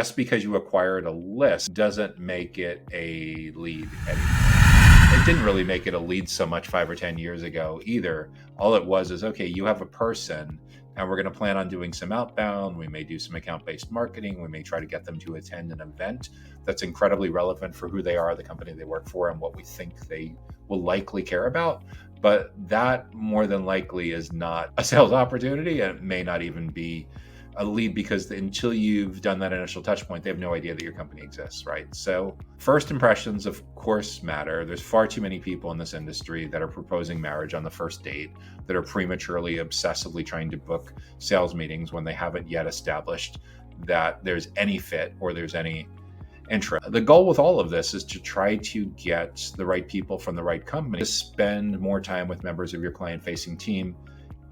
Just because you acquired a list doesn't make it a lead anymore. It didn't really make it a lead so much 5 or 10 years ago either. All it was is, okay, you have a person and we're going to plan on doing some outbound. We may do some account-based marketing. We may try to get them to attend an event that's incredibly relevant for who they are, the company they work for, and what we think they will likely care about. But that more than likely is not a sales opportunity, and it may not even be a lead, because until you've done that initial touch point, they have no idea that your company exists, right? So first impressions, of course, matter. There's far too many people in this industry that are proposing marriage on the first date, that are prematurely, obsessively trying to book sales meetings when they haven't yet established that there's any fit or there's any interest. The goal with all of this is to try to get the right people from the right company to spend more time with members of your client-facing team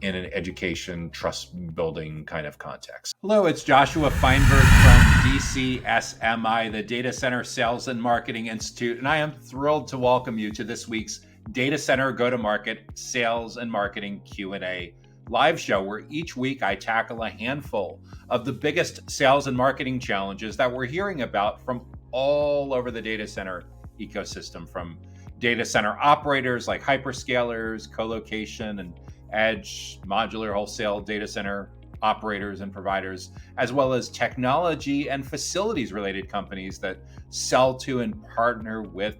in an education, trust building kind of context. Hello, it's Joshua Feinberg from DCSMI, the Data Center Sales and Marketing Institute, and I am thrilled to welcome you to this week's Data Center Go-to-Market Sales and Marketing Q&A live show, where each week I tackle a handful of the biggest sales and marketing challenges that we're hearing about from all over the data center ecosystem, from data center operators like hyperscalers, colocation, and edge, modular wholesale data center operators and providers, as well as technology and facilities related companies that sell to and partner with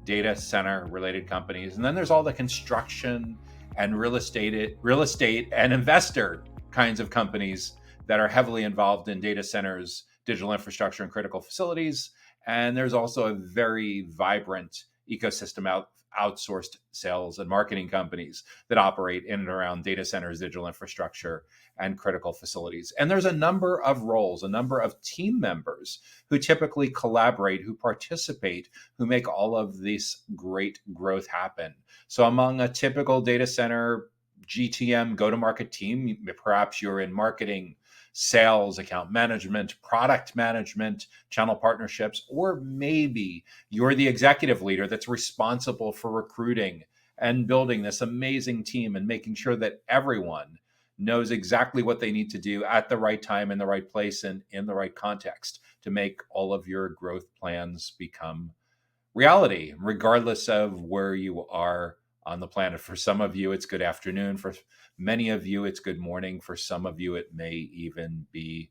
data center related companies. And then there's all the construction and real estate and investor kinds of companies that are heavily involved in data centers, digital infrastructure, and critical facilities. And there's also a very vibrant ecosystem outsourced sales and marketing companies that operate in and around data centers, digital infrastructure, and critical facilities. And there's a number of roles, a number of team members who typically collaborate, who participate, who make all of this great growth happen. So among a typical data center GTM go-to-market team, perhaps you're in marketing, sales, account management, product management, channel partnerships, or maybe you're the executive leader that's responsible for recruiting and building this amazing team and making sure that everyone knows exactly what they need to do at the right time, in the right place, and in the right context to make all of your growth plans become reality, regardless of where you are on the planet. For some of you, it's good afternoon. For many of you, it's good morning. For some of you, it may even be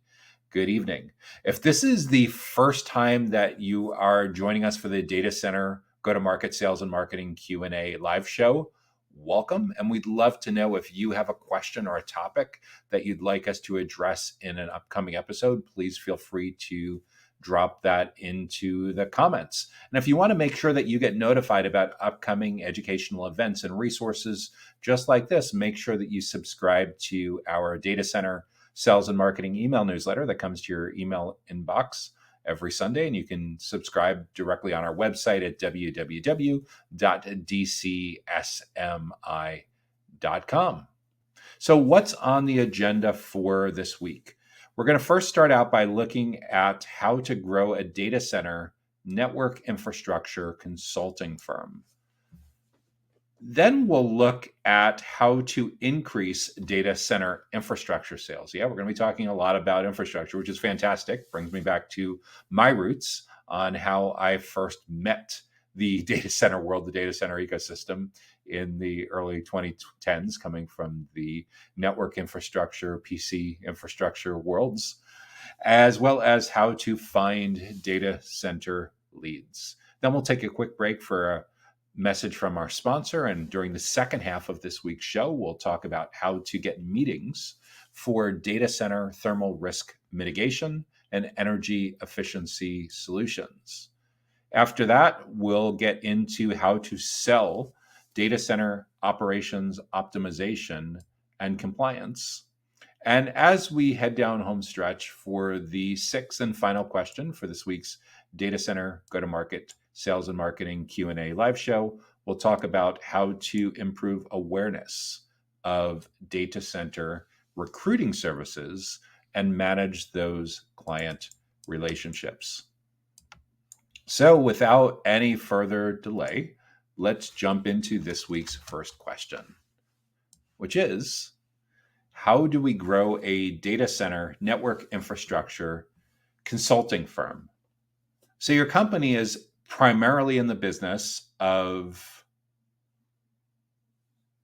good evening. If this is the first time that you are joining us for the Data Center Go-to-Market Sales and Marketing Q&A live show, welcome. And we'd love to know if you have a question or a topic that you'd like us to address in an upcoming episode. Please feel free to drop that into the comments. And if you want to make sure that you get notified about upcoming educational events and resources just like this, make sure that you subscribe to our Data Center Sales and Marketing email newsletter that comes to your email inbox every Sunday. And you can subscribe directly on our website at www.dcsmi.com. So what's on the agenda for this week? We're going to first start out by looking at how to grow a data center network infrastructure consulting firm. Then we'll look at how to increase data center infrastructure sales. Yeah, we're going to be talking a lot about infrastructure, which is fantastic. Brings me back to my roots on how I first met the data center world, the data center ecosystem in the early 2010s, coming from the network infrastructure, PC infrastructure worlds, as well as how to find data center leads. Then we'll take a quick break for a message from our sponsor. And during the second half of this week's show, we'll talk about how to get meetings for data center thermal risk mitigation and energy efficiency solutions. After that, we'll get into how to sell data center operations optimization and compliance. And as we head down home stretch for the sixth and final question for this week's Data Center Go-to-Market Sales and Marketing Q&A live show, we'll talk about how to improve awareness of data center recruiting services and manage those client relationships. So without any further delay, let's jump into this week's first question, which is, how do we grow a data center network infrastructure consulting firm. So your company is primarily in the business of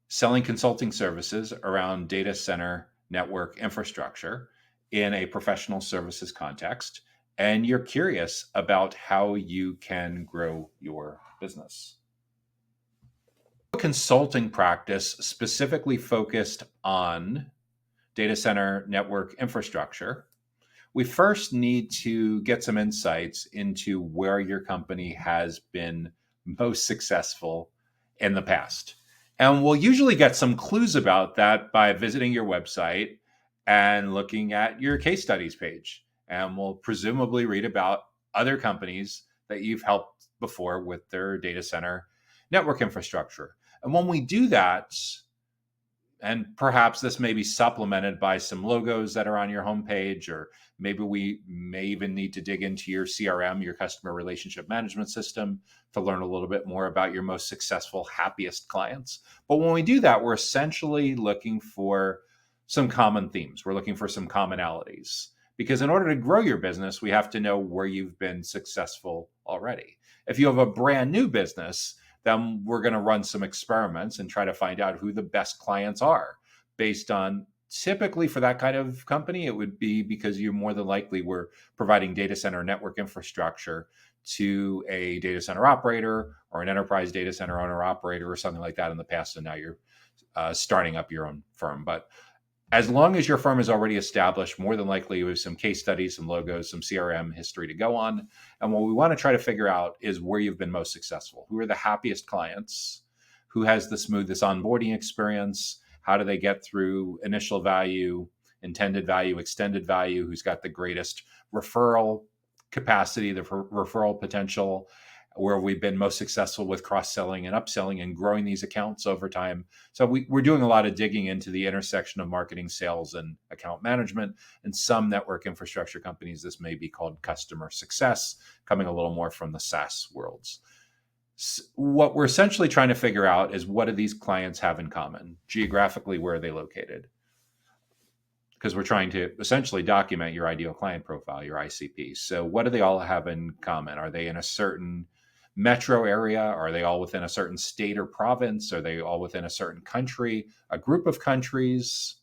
selling consulting services around data center network infrastructure in a professional services context, and you're curious about how you can grow your business. A consulting practice specifically focused on data center network infrastructure, we first need to get some insights into where your company has been most successful in the past. And we'll usually get some clues about that by visiting your website and looking at your case studies page. And we'll presumably read about other companies that you've helped before with their data center network infrastructure. And when we do that, and perhaps this may be supplemented by some logos that are on your homepage, or maybe we may even need to dig into your CRM, your customer relationship management system, to learn a little bit more about your most successful, happiest clients. But when we do that, we're essentially looking for some common themes. We're looking for some commonalities. Because in order to grow your business, we have to know where you've been successful already. If you have a brand new business, then we're going to run some experiments and try to find out who the best clients are based on, typically for that kind of company, it would be because you more than likely were providing data center network infrastructure to a data center operator or an enterprise data center owner operator or something like that in the past. And now you're starting up your own firm. But as long as your firm is already established, more than likely with some case studies, some logos, some CRM history to go on. And what we want to try to figure out is where you've been most successful. Who are the happiest clients? Who has the smoothest onboarding experience? How do they get through initial value, intended value, extended value? Who's got the greatest referral capacity, the referral potential? Where we've been most successful with cross-selling and upselling and growing these accounts over time. So we're doing a lot of digging into the intersection of marketing, sales, and account management. And some network infrastructure companies, this may be called customer success, coming a little more from the SaaS worlds. What we're essentially trying to figure out is, what do these clients have in common? Geographically, where are they located? Because we're trying to essentially document your ideal client profile, your ICP. So what do they all have in common? Are they in a certain metro area? Are they all within a certain state or province? Are they all within a certain country, a group of countries,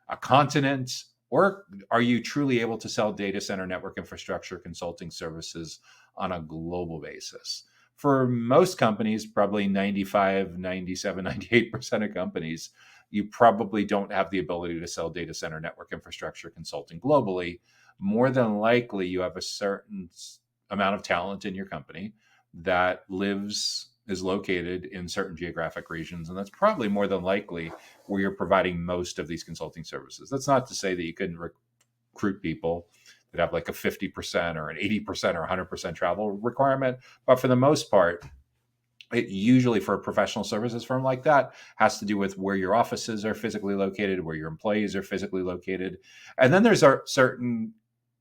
a continent? Or are you truly able to sell data center network infrastructure consulting services on a global basis? For most companies, probably 95, 97, 98% of companies, you probably don't have the ability to sell data center network infrastructure consulting globally. More than likely, you have a certain amount of talent in your company that is located in certain geographic regions. And that's probably more than likely where you're providing most of these consulting services. That's not to say that you couldn't recruit people that have like a 50% or an 80% or 100% travel requirement. But for the most part, it usually, for a professional services firm like that, has to do with where your offices are physically located, where your employees are physically located. And then there's certain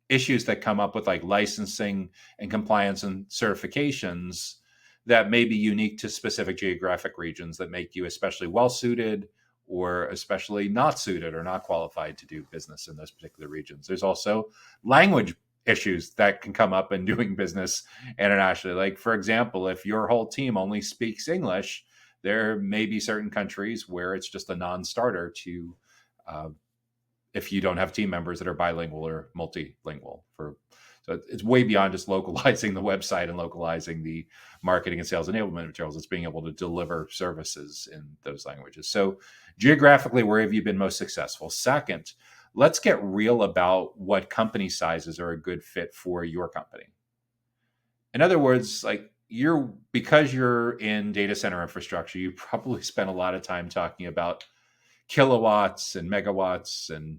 issues that come up with like licensing and compliance and certifications that may be unique to specific geographic regions that make you especially well suited or especially not suited or not qualified to do business in those particular regions. There's also language issues that can come up in doing business internationally. Like, for example, if your whole team only speaks English, there may be certain countries where it's just a non-starter to if you don't have team members that are bilingual or multilingual. So it's way beyond just localizing the website and localizing the marketing and sales enablement materials. It's being able to deliver services in those languages. So geographically, where have you been most successful? Second, let's get real about what company sizes are a good fit for your company. In other words, like, because you're in data center infrastructure, you probably spend a lot of time talking about kilowatts and megawatts and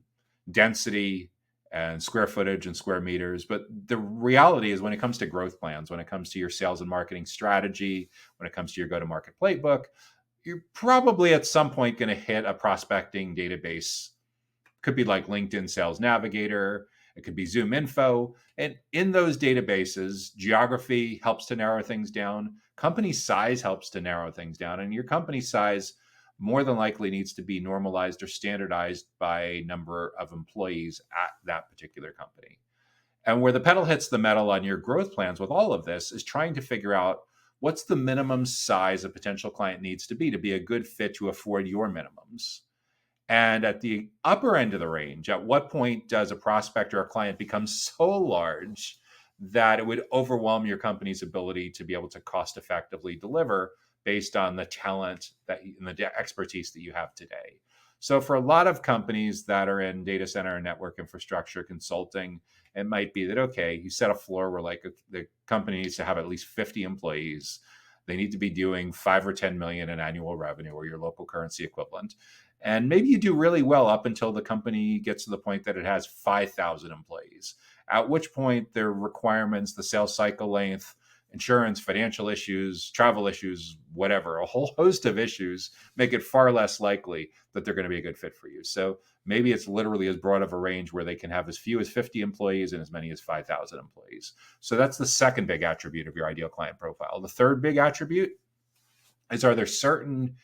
density and square footage and square meters. But the reality is, when it comes to growth plans, when it comes to your sales and marketing strategy, when it comes to your go-to-market playbook, you're probably at some point going to hit a prospecting database. Could be like LinkedIn Sales Navigator. It could be Zoom Info. And in those databases, geography helps to narrow things down. Company size helps to narrow things down. And your company size more than likely needs to be normalized or standardized by number of employees at that particular company. And where the pedal hits the metal on your growth plans with all of this is trying to figure out what's the minimum size a potential client needs to be a good fit to afford your minimums. And at the upper end of the range, at what point does a prospect or a client become so large that it would overwhelm your company's ability to be able to cost effectively deliver based on the talent and the expertise that you have today? So for a lot of companies that are in data center and network infrastructure consulting, it might be that, okay, you set a floor where like the company needs to have at least 50 employees. They need to be doing 5 or 10 million in annual revenue or your local currency equivalent. And maybe you do really well up until the company gets to the point that it has 5,000 employees, at which point their requirements, the sales cycle length, insurance, financial issues, travel issues, whatever, a whole host of issues make it far less likely that they're going to be a good fit for you. So maybe it's literally as broad of a range where they can have as few as 50 employees and as many as 5,000 employees. So that's the second big attribute of your ideal client profile. The third big attribute is, are there certain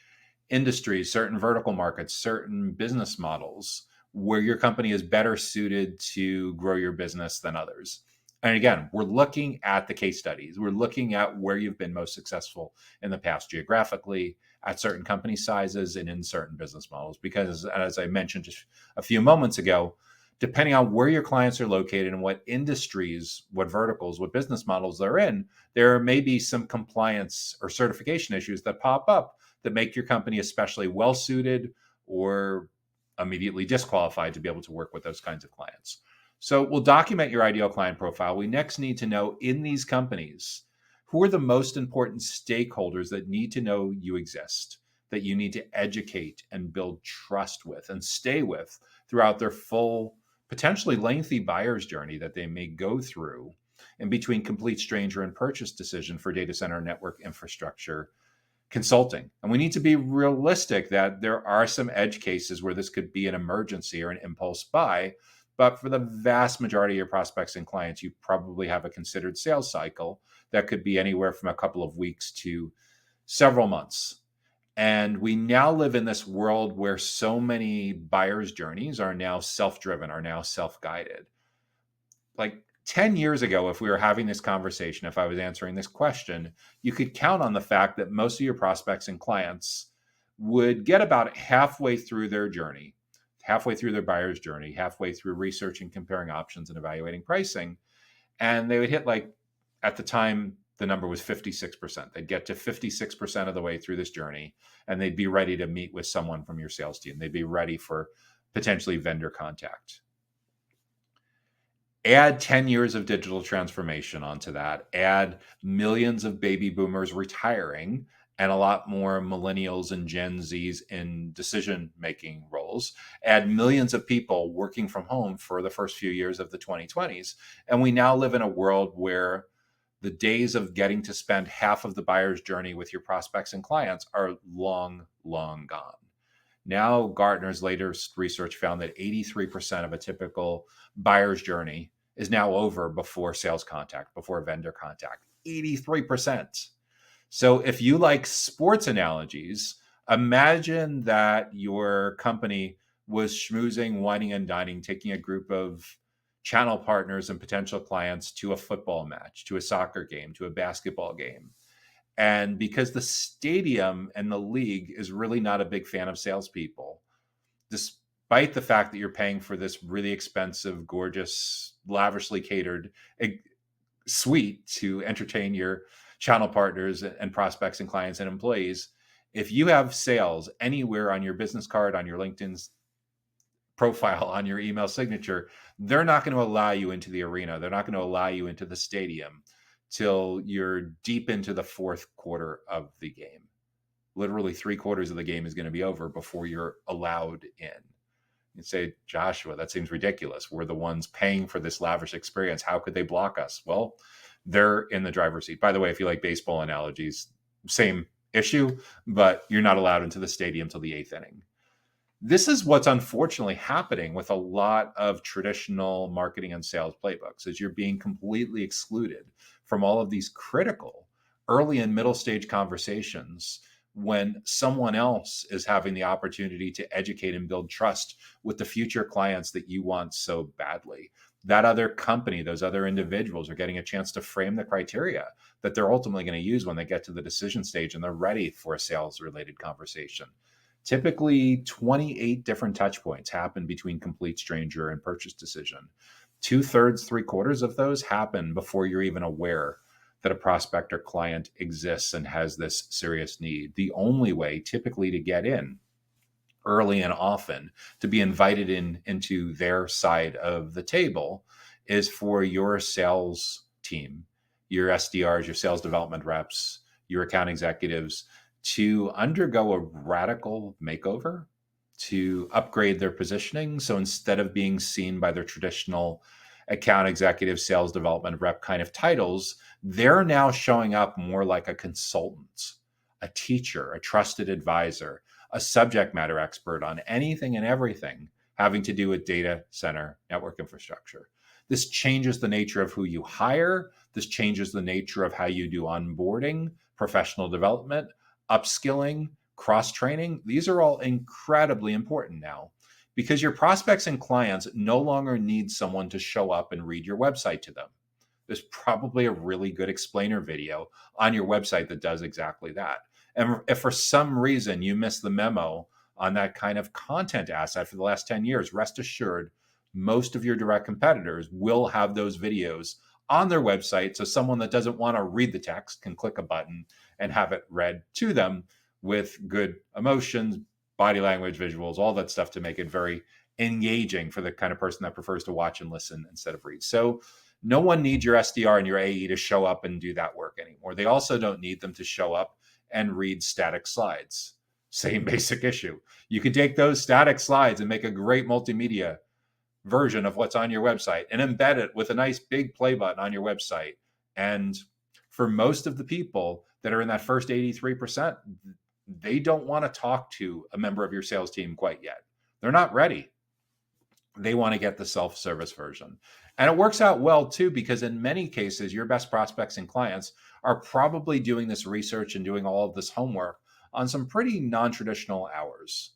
industries, certain vertical markets, certain business models where your company is better suited to grow your business than others? And again, we're looking at the case studies. We're looking at where you've been most successful in the past geographically, at certain company sizes, and in certain business models. Because as I mentioned just a few moments ago, depending on where your clients are located and what industries, what verticals, what business models they're in, there may be some compliance or certification issues that pop up that make your company especially well suited or immediately disqualified to be able to work with those kinds of clients. So we'll document your ideal client profile. We next need to know, in these companies, who are the most important stakeholders that need to know you exist, that you need to educate and build trust with and stay with throughout their full, potentially lengthy buyer's journey that they may go through in between complete stranger and purchase decision for data center network infrastructure consulting. And we need to be realistic that there are some edge cases where this could be an emergency or an impulse buy. But for the vast majority of your prospects and clients, you probably have a considered sales cycle that could be anywhere from a couple of weeks to several months. And we now live in this world where so many buyers' journeys are now self-driven, are now self-guided. Like 10 years ago, if we were having this conversation, if I was answering this question, you could count on the fact that most of your prospects and clients would get about halfway through their journey, halfway through their buyer's journey, halfway through researching, comparing options, and evaluating pricing. And they would hit, like, at the time, the number was 56%. They'd get to 56% of the way through this journey, and they'd be ready to meet with someone from your sales team. They'd be ready for potentially vendor contact. Add 10 years of digital transformation onto that, add millions of baby boomers retiring and a lot more millennials and Gen Zs in decision-making roles, add millions of people working from home for the first few years of the 2020s. And we now live in a world where the days of getting to spend half of the buyer's journey with your prospects and clients are long, long gone. Now, Gartner's latest research found that 83% of a typical buyer's journey is now over before sales contact, before vendor contact. 83%. So if you like sports analogies, imagine that your company was schmoozing, whining and dining, taking a group of channel partners and potential clients to a football match, to a soccer game, to a basketball game. And because the stadium and the league is really not a big fan of salespeople, despite the fact that you're paying for this really expensive, gorgeous, lavishly catered suite to entertain your channel partners and prospects and clients and employees, if you have sales anywhere on your business card, on your LinkedIn profile, on your email signature, they're not going to allow you into the arena. They're not going to allow you into the stadium till you're deep into the fourth quarter of the game. Literally 3/4 of the game is going to be over before you're allowed in. You say, Joshua, that seems ridiculous. We're the ones paying for this lavish experience. How could they block us? Well, they're in the driver's seat. By the way, if you like baseball analogies, same issue, but you're not allowed into the stadium till the 8th inning. This is what's unfortunately happening with a lot of traditional marketing and sales playbooks, is you're being completely excluded from all of these critical early and middle stage conversations when someone else is having the opportunity to educate and build trust with the future clients that you want so badly. that other company, those other individuals are getting a chance to frame the criteria that they're ultimately going to use when they get to the decision stage and they're ready for a sales related conversation. Typically, 28 different touch points happen between complete stranger and purchase decision. Two-thirds, three-quarters of those happen before you're even aware that a prospect or client exists and has this serious need. The only way typically to get in early and often, to be invited into their side of the table, is for your sales team, your SDRs, your sales development reps, your account executives to undergo a radical makeover, to upgrade their positioning. So instead of being seen by their traditional account executive, sales development rep kind of titles, they're now showing up more like a consultant, a teacher, a trusted advisor, a subject matter expert on anything and everything having to do with data center network infrastructure. This changes the nature of who you hire. This changes the nature of how you do onboarding, professional development, upskilling, cross training. These are all incredibly important now because your prospects and clients no longer need someone to show up and read your website to them. There's probably a really good explainer video on your website that does exactly that. And if for some reason you missed the memo on that kind of content asset for the last 10 years, rest assured, most of your direct competitors will have those videos on their website. So someone that doesn't want to read the text can click a button and have it read to them with good emotions, body language, visuals, all that stuff to make it very engaging for the kind of person that prefers to watch and listen instead of read. So no one needs your SDR and your AE to show up and do that work anymore. They also don't need them to show up and read static slides. Same basic issue. You can take those static slides and make a great multimedia version of what's on your website and embed it with a nice big play button on your website. And for most of the people that are in that first 83%, they don't want to talk to a member of your sales team quite yet. They're not ready. They want to get the self-service version. And it works out well too, because in many cases, your best prospects and clients are probably doing this research and doing all of this homework on some pretty non-traditional hours.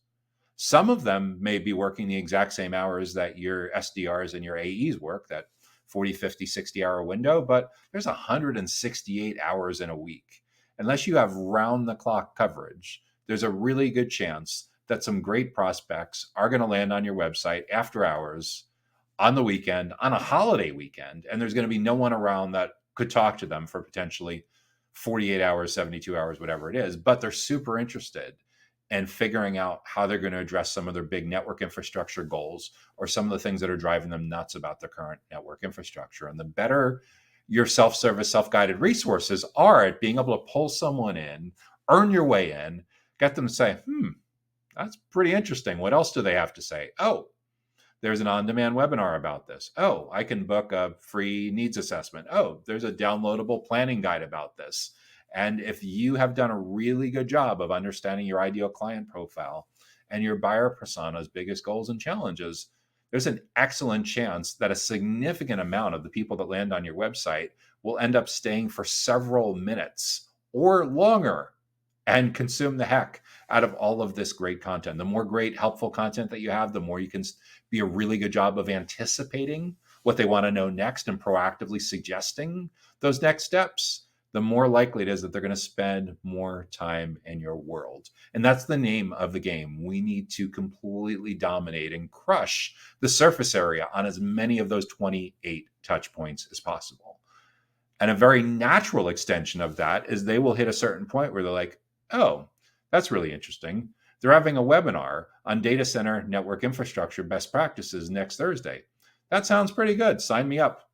Some of them may be working the exact same hours that your SDRs and your AEs work, that 40, 50, 60-hour window, but there's 168 hours in a week. Unless you have round-the-clock coverage, there's a really good chance that some great prospects are going to land on your website after hours, on the weekend, on a holiday weekend, and there's going to be no one around that could talk to them for potentially 48 hours, 72 hours, whatever it is, but they're super interested in figuring out how they're going to address some of their big network infrastructure goals or some of the things that are driving them nuts about their current network infrastructure. And the better your self-service, self-guided resources are at being able to pull someone in, earn your way in, get them to say, that's pretty interesting. What else do they have to say? Oh, there's an on-demand webinar about this. Oh, I can book a free needs assessment. Oh, there's a downloadable planning guide about this. And if you have done a really good job of understanding your ideal client profile and your buyer persona's biggest goals and challenges, there's an excellent chance that a significant amount of the people that land on your website will end up staying for several minutes or longer and consume the heck out of all of this great content. The more great, helpful content that you have, the more you can be a really good job of anticipating what they want to know next and proactively suggesting those next steps, the more likely it is that they're going to spend more time in your world. And that's the name of the game. We need to completely dominate and crush the surface area on as many of those 28 touch points as possible. And a very natural extension of that is they will hit a certain point where they're like, oh, that's really interesting. They're having a webinar on data center network infrastructure best practices next Thursday. That sounds pretty good. Sign me up.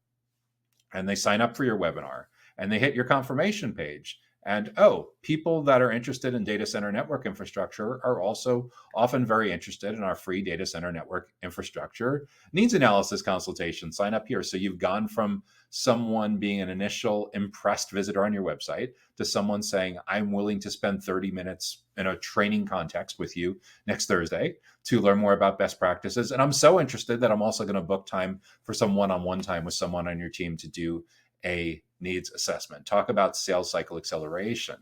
And they sign up for your webinar and they hit your confirmation page. And people that are interested in data center network infrastructure are also often very interested in our free data center network infrastructure needs analysis consultation. Sign up here. So you've gone from someone being an initial impressed visitor on your website to someone saying, I'm willing to spend 30 minutes in a training context with you next Thursday to learn more about best practices. And I'm so interested that I'm also going to book time for some one-on-one time with someone on your team to do a needs assessment. Talk about sales cycle acceleration.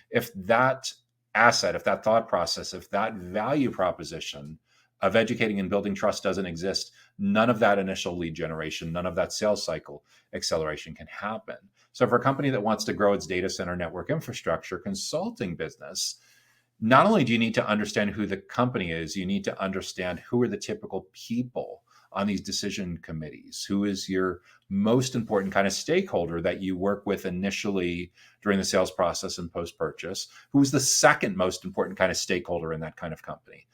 If that asset, if that thought process, if that value proposition of educating and building trust doesn't exist, none of that initial lead generation, none of that sales cycle acceleration can happen. So for a company that wants to grow its data center network infrastructure consulting business, not only do you need to understand who the company is, you need to understand who are the typical people on these decision committees. Who is your most important kind of stakeholder that you work with initially during the sales process and post purchase? Who's the second most important kind of stakeholder in that kind of company?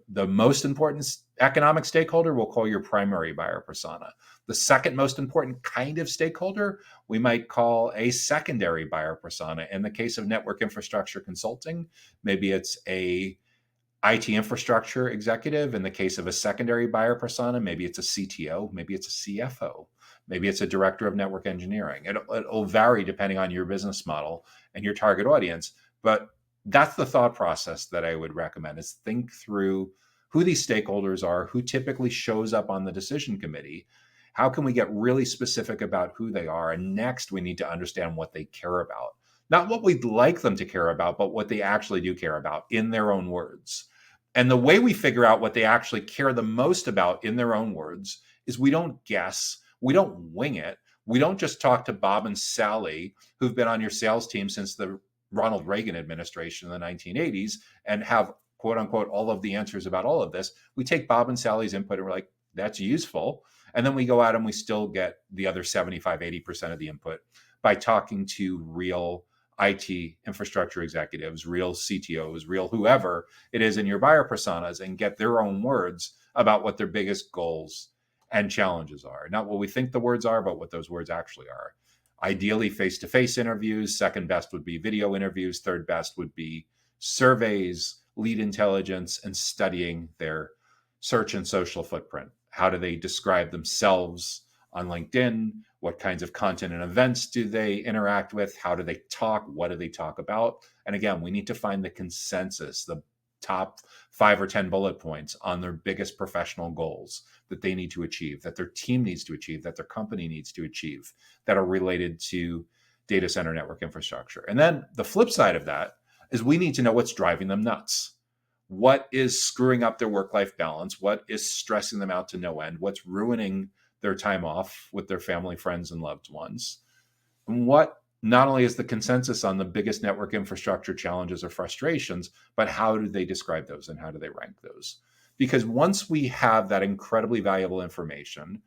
The most important economic stakeholder we'll call your primary buyer persona. The second most important kind of stakeholder we might call a secondary buyer persona. In the case of network infrastructure consulting, maybe it's a IT infrastructure executive. In the case of a secondary buyer persona, maybe it's a CTO, maybe it's a CFO, maybe it's a director of network engineering. It'll vary depending on your business model and your target audience. But that's the thought process that I would recommend, is think through who these stakeholders are, who typically shows up on the decision committee. How can we get really specific about who they are? And next, we need to understand what they care about. Not what we'd like them to care about, but what they actually do care about in their own words. And the way we figure out what they actually care the most about in their own words is we don't guess, we don't wing it. We don't just talk to Bob and Sally, who've been on your sales team since the Ronald Reagan administration in the 1980s and have, quote unquote, all of the answers about all of this. We take Bob and Sally's input and we're like, that's useful. And then we go out and we still get the other 75, 80% of the input by talking to real IT infrastructure executives, real CTOs, real whoever it is in your buyer personas, and get their own words about what their biggest goals and challenges are. Not what we think the words are, but what those words actually are. Ideally, face-to-face interviews. Second best would be video interviews. Third best would be surveys, lead intelligence, and studying their search and social footprint. How do they describe themselves on LinkedIn? What kinds of content and events do they interact with? How do they talk? What do they talk about? And again, we need to find the consensus, the top 5 or 10 bullet points on their biggest professional goals that they need to achieve, that their team needs to achieve, that their company needs to achieve, that are related to data center network infrastructure. And then the flip side of that is we need to know what's driving them nuts. What is screwing up their work-life balance? What is stressing them out to no end? What's ruining their time off with their family, friends, and loved ones? And what not only is the consensus on the biggest network infrastructure challenges or frustrations, but how do they describe those and how do they rank those? Because once we have that incredibly valuable information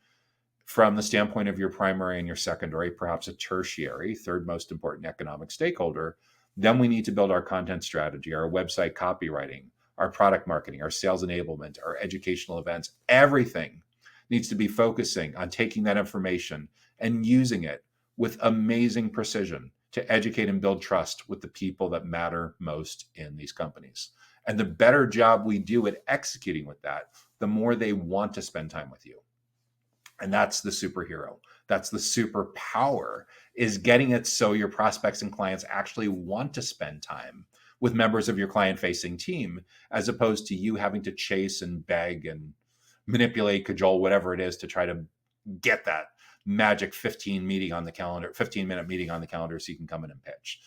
from the standpoint of your primary and your secondary, perhaps a tertiary, third most important economic stakeholder, then we need to build our content strategy, our website copywriting, our product marketing, our sales enablement, our educational events. Everything needs to be focusing on taking that information and using it with amazing precision to educate and build trust with the people that matter most in these companies. And the better job we do at executing with that, the more they want to spend time with you. And that's the superhero. That's the superpower, is getting it so your prospects and clients actually want to spend time with members of your client-facing team, as opposed to you having to chase and beg and manipulate, cajole, whatever it is to try to get that magic 15-minute meeting on the calendar so you can come in and pitch.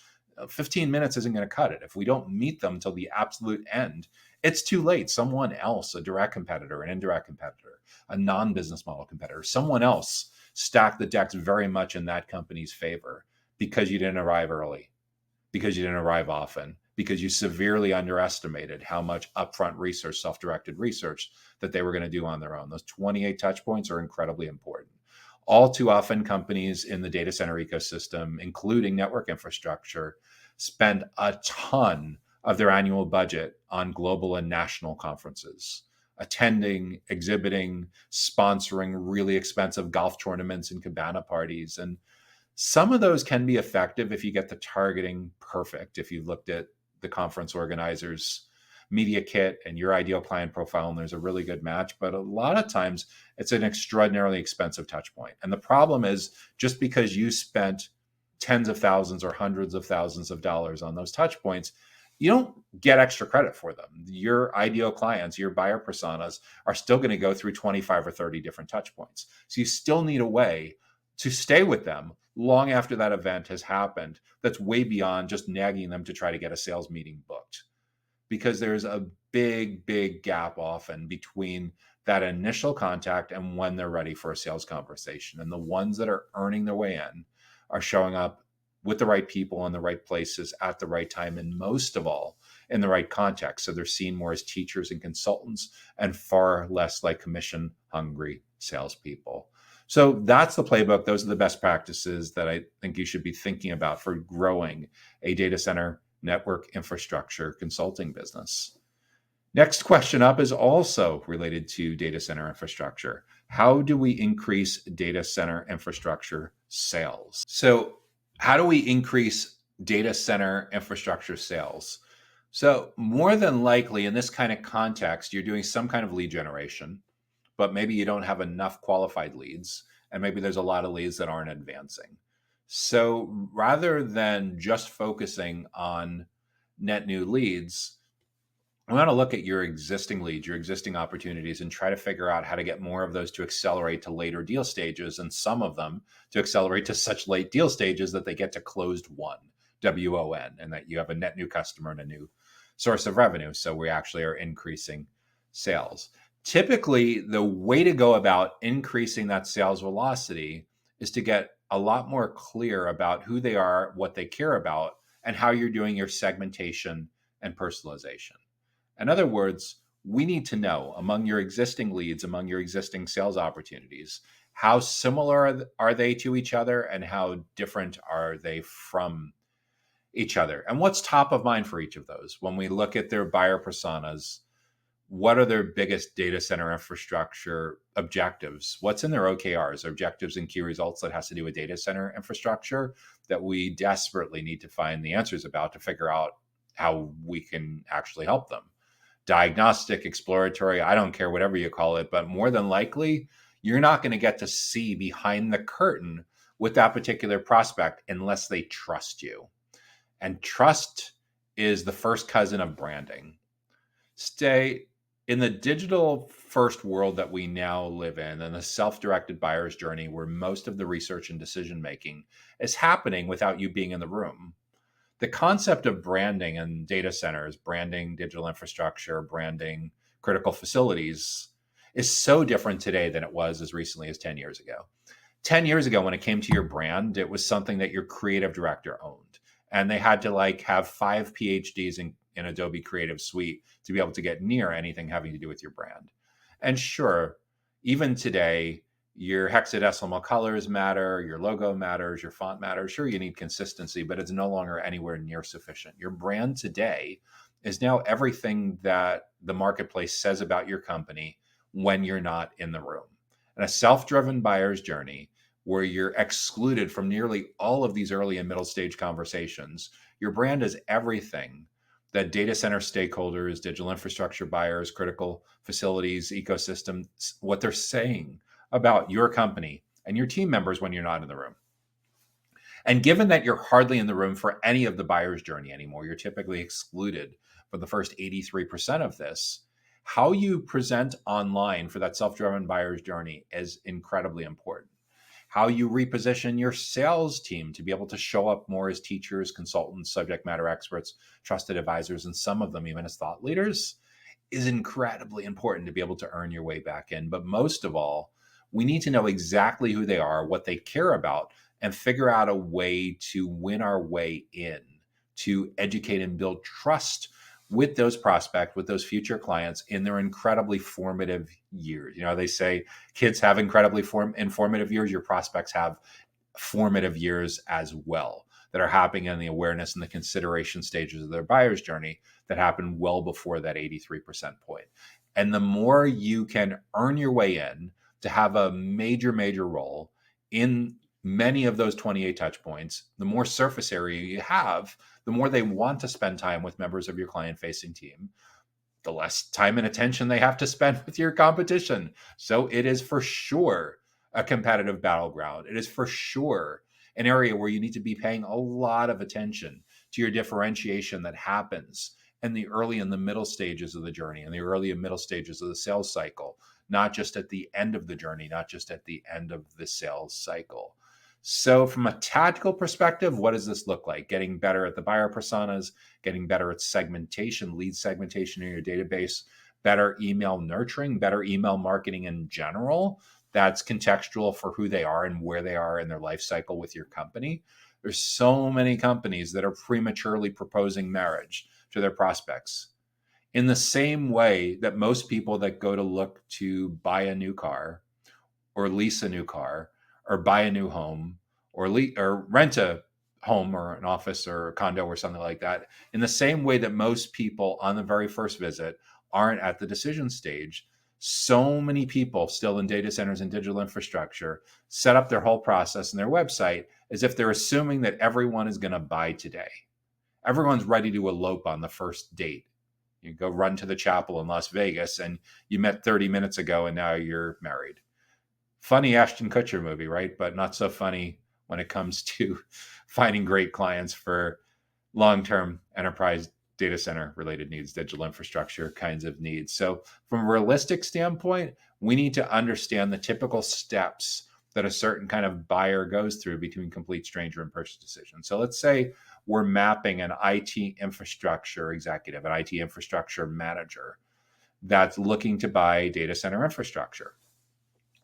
15 minutes isn't going to cut it. If we don't meet them till the absolute end, it's too late. Someone else, a direct competitor, an indirect competitor, a non-business model competitor, someone else stacked the decks very much in that company's favor because you didn't arrive early, because you didn't arrive often, because you severely underestimated how much upfront research, self-directed research that they were going to do on their own. Those 28 touch points are incredibly important. All too often, companies in the data center ecosystem, including network infrastructure, spend a ton of their annual budget on global and national conferences, attending, exhibiting, sponsoring really expensive golf tournaments and cabana parties. And some of those can be effective if you get the targeting perfect. If you looked at the conference organizers' media kit and your ideal client profile, and there's a really good match. But a lot of times it's an extraordinarily expensive touch point. And the problem is, just because you spent tens of thousands or hundreds of thousands of dollars on those touch points, you don't get extra credit for them. Your ideal clients, your buyer personas, are still going to go through 25 or 30 different touch points. So you still need a way to stay with them long after that event has happened, that's way beyond just nagging them to try to get a sales meeting booked. because there's a big gap often between that initial contact and when they're ready for a sales conversation. And the ones that are earning their way in are showing up with the right people in the right places at the right time, and most of all, in the right context. So they're seen more as teachers and consultants and far less like commission hungry salespeople. So that's the playbook. Those are the best practices that I think you should be thinking about for growing a data center network infrastructure consulting business. Next question up is also related to data center infrastructure. How do we increase data center infrastructure sales? So, how do we increase data center infrastructure sales? So, more than likely in this kind of context, you're doing some kind of lead generation, but maybe you don't have enough qualified leads, and maybe there's a lot of leads that aren't advancing. So, rather than just focusing on net new leads, I want to look at your existing leads, your existing opportunities, and try to figure out how to get more of those to accelerate to later deal stages, and some of them to accelerate to such late deal stages that they get to closed won, WON, and that you have a net new customer and a new source of revenue. So we actually are increasing sales. Typically, the way to go about increasing that sales velocity is to get a lot more clear about who they are, what they care about, and how you're doing your segmentation and personalization. In other words, we need to know among your existing leads, among your existing sales opportunities, how similar are they to each other and how different are they from each other? And what's top of mind for each of those? When we look at their buyer personas, what are their biggest data center infrastructure objectives? What's in their OKRs, objectives and key results, that has to do with data center infrastructure that we desperately need to find the answers about to figure out how we can actually help them? Diagnostic, exploratory, I don't care, whatever you call it, but more than likely, you're not going to get to see behind the curtain with that particular prospect unless they trust you. And trust is the first cousin of branding. Stay in the digital first world that we now live in, and the self-directed buyer's journey, where most of the research and decision making is happening without you being in the room. The concept of branding and data centers, branding digital infrastructure, branding critical facilities, is so different today than it was as recently as 10 years ago. 10 years ago, when it came to your brand, it was something that your creative director owned. And they had to have 5 PhDs in Adobe Creative Suite to be able to get near anything having to do with your brand. And sure, even today, your hexadecimal colors matter, your logo matters, your font matters. Sure, you need consistency, but it's no longer anywhere near sufficient. Your brand today is now everything that the marketplace says about your company when you're not in the room. And a self-driven buyer's journey, where you're excluded from nearly all of these early and middle stage conversations, your brand is everything that data center stakeholders, digital infrastructure buyers, critical facilities, ecosystems, what they're saying about your company and your team members when you're not in the room. And given that you're hardly in the room for any of the buyer's journey anymore, you're typically excluded for the first 83% of this, how you present online for that self-driven buyer's journey is incredibly important. How you reposition your sales team to be able to show up more as teachers, consultants, subject matter experts, trusted advisors, and some of them even as thought leaders is incredibly important to be able to earn your way back in. But most of all, we need to know exactly who they are, what they care about, and figure out a way to win our way in, to educate and build trust with those prospects, with those future clients in their incredibly formative years. They say kids have incredibly informative years. Your prospects have formative years as well, that are happening in the awareness and the consideration stages of their buyer's journey that happen well before that 83% point. And the more you can earn your way in to have a major role in many of those 28 touch points, the more surface area you have, the more they want to spend time with members of your client-facing team, the less time and attention they have to spend with your competition. So it is for sure a competitive battleground. It is for sure an area where you need to be paying a lot of attention to your differentiation that happens in the early and the middle stages of the journey, and the early and middle stages of the sales cycle, not just at the end of the journey, not just at the end of the sales cycle. So, from a tactical perspective, what does this look like? Getting better at the buyer personas, getting better at segmentation, lead segmentation in your database, better email nurturing, better email marketing in general. That's contextual for who they are and where they are in their life cycle with your company. There's so many companies that are prematurely proposing marriage to their prospects. In the same way that most people that go to look to buy a new car or lease a new car or buy a new home or rent a home or an office or a condo or something like that, in the same way that most people on the very first visit aren't at the decision stage, so many people still in data centers and digital infrastructure set up their whole process and their website as if they're assuming that everyone is going to buy today. Everyone's ready to elope on the first date. You go run to the chapel in Las Vegas and you met 30 minutes ago and now you're married. Funny Ashton Kutcher movie, right? But not so funny when it comes to finding great clients for long-term enterprise data center related needs, digital infrastructure kinds of needs. So from a realistic standpoint, we need to understand the typical steps that a certain kind of buyer goes through between complete stranger and purchase decision. So let's say we're mapping an IT infrastructure executive, an IT infrastructure manager that's looking to buy data center infrastructure.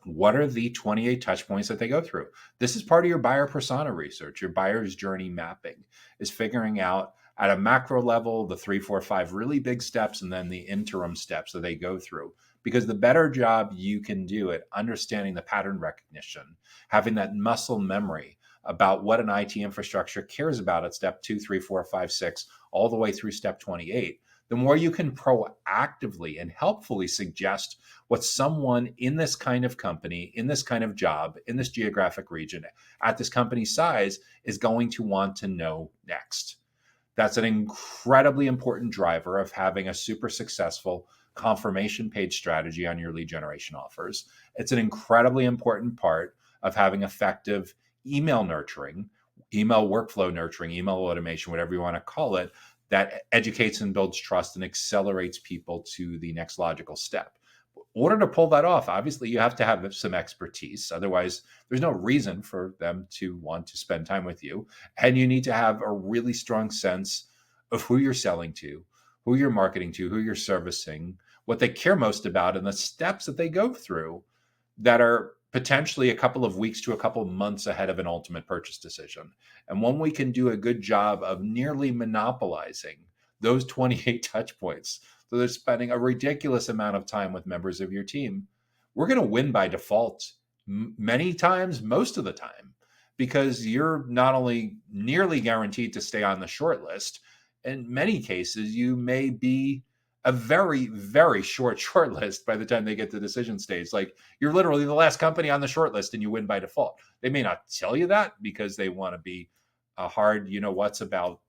What are the 28 touch points that they go through? This is part of your buyer persona research. Your buyer's journey mapping is figuring out at a macro level the 3, 4, 5 really big steps and then the interim steps that they go through. Because the better job you can do at understanding the pattern recognition, having that muscle memory about what an IT infrastructure cares about at step 2, 3, 4, 5, 6, all the way through step 28, the more you can proactively and helpfully suggest what someone in this kind of company, in this kind of job, in this geographic region, at this company size is going to want to know next. That's an incredibly important driver of having a super successful confirmation page strategy on your lead generation offers. It's an incredibly important part of having effective email nurturing, email workflow nurturing, email automation, whatever you want to call it, that educates and builds trust and accelerates people to the next logical step. In order to pull that off, obviously you have to have some expertise. Otherwise, there's no reason for them to want to spend time with you. And you need to have a really strong sense of who you're selling to, who you're marketing to, who you're servicing, what they care most about, and the steps that they go through that are potentially a couple of weeks to a couple of months ahead of an ultimate purchase decision. And when we can do a good job of nearly monopolizing those 28 touch points, so they're spending a ridiculous amount of time with members of your team, we're going to win by default many times, most of the time, because you're not only nearly guaranteed to stay on the short list, in many cases, you may be a very, very short list by the time they get to decision stage. Like you're literally the last company on the short list and you win by default. They may not tell you that because they want to be hard, what's about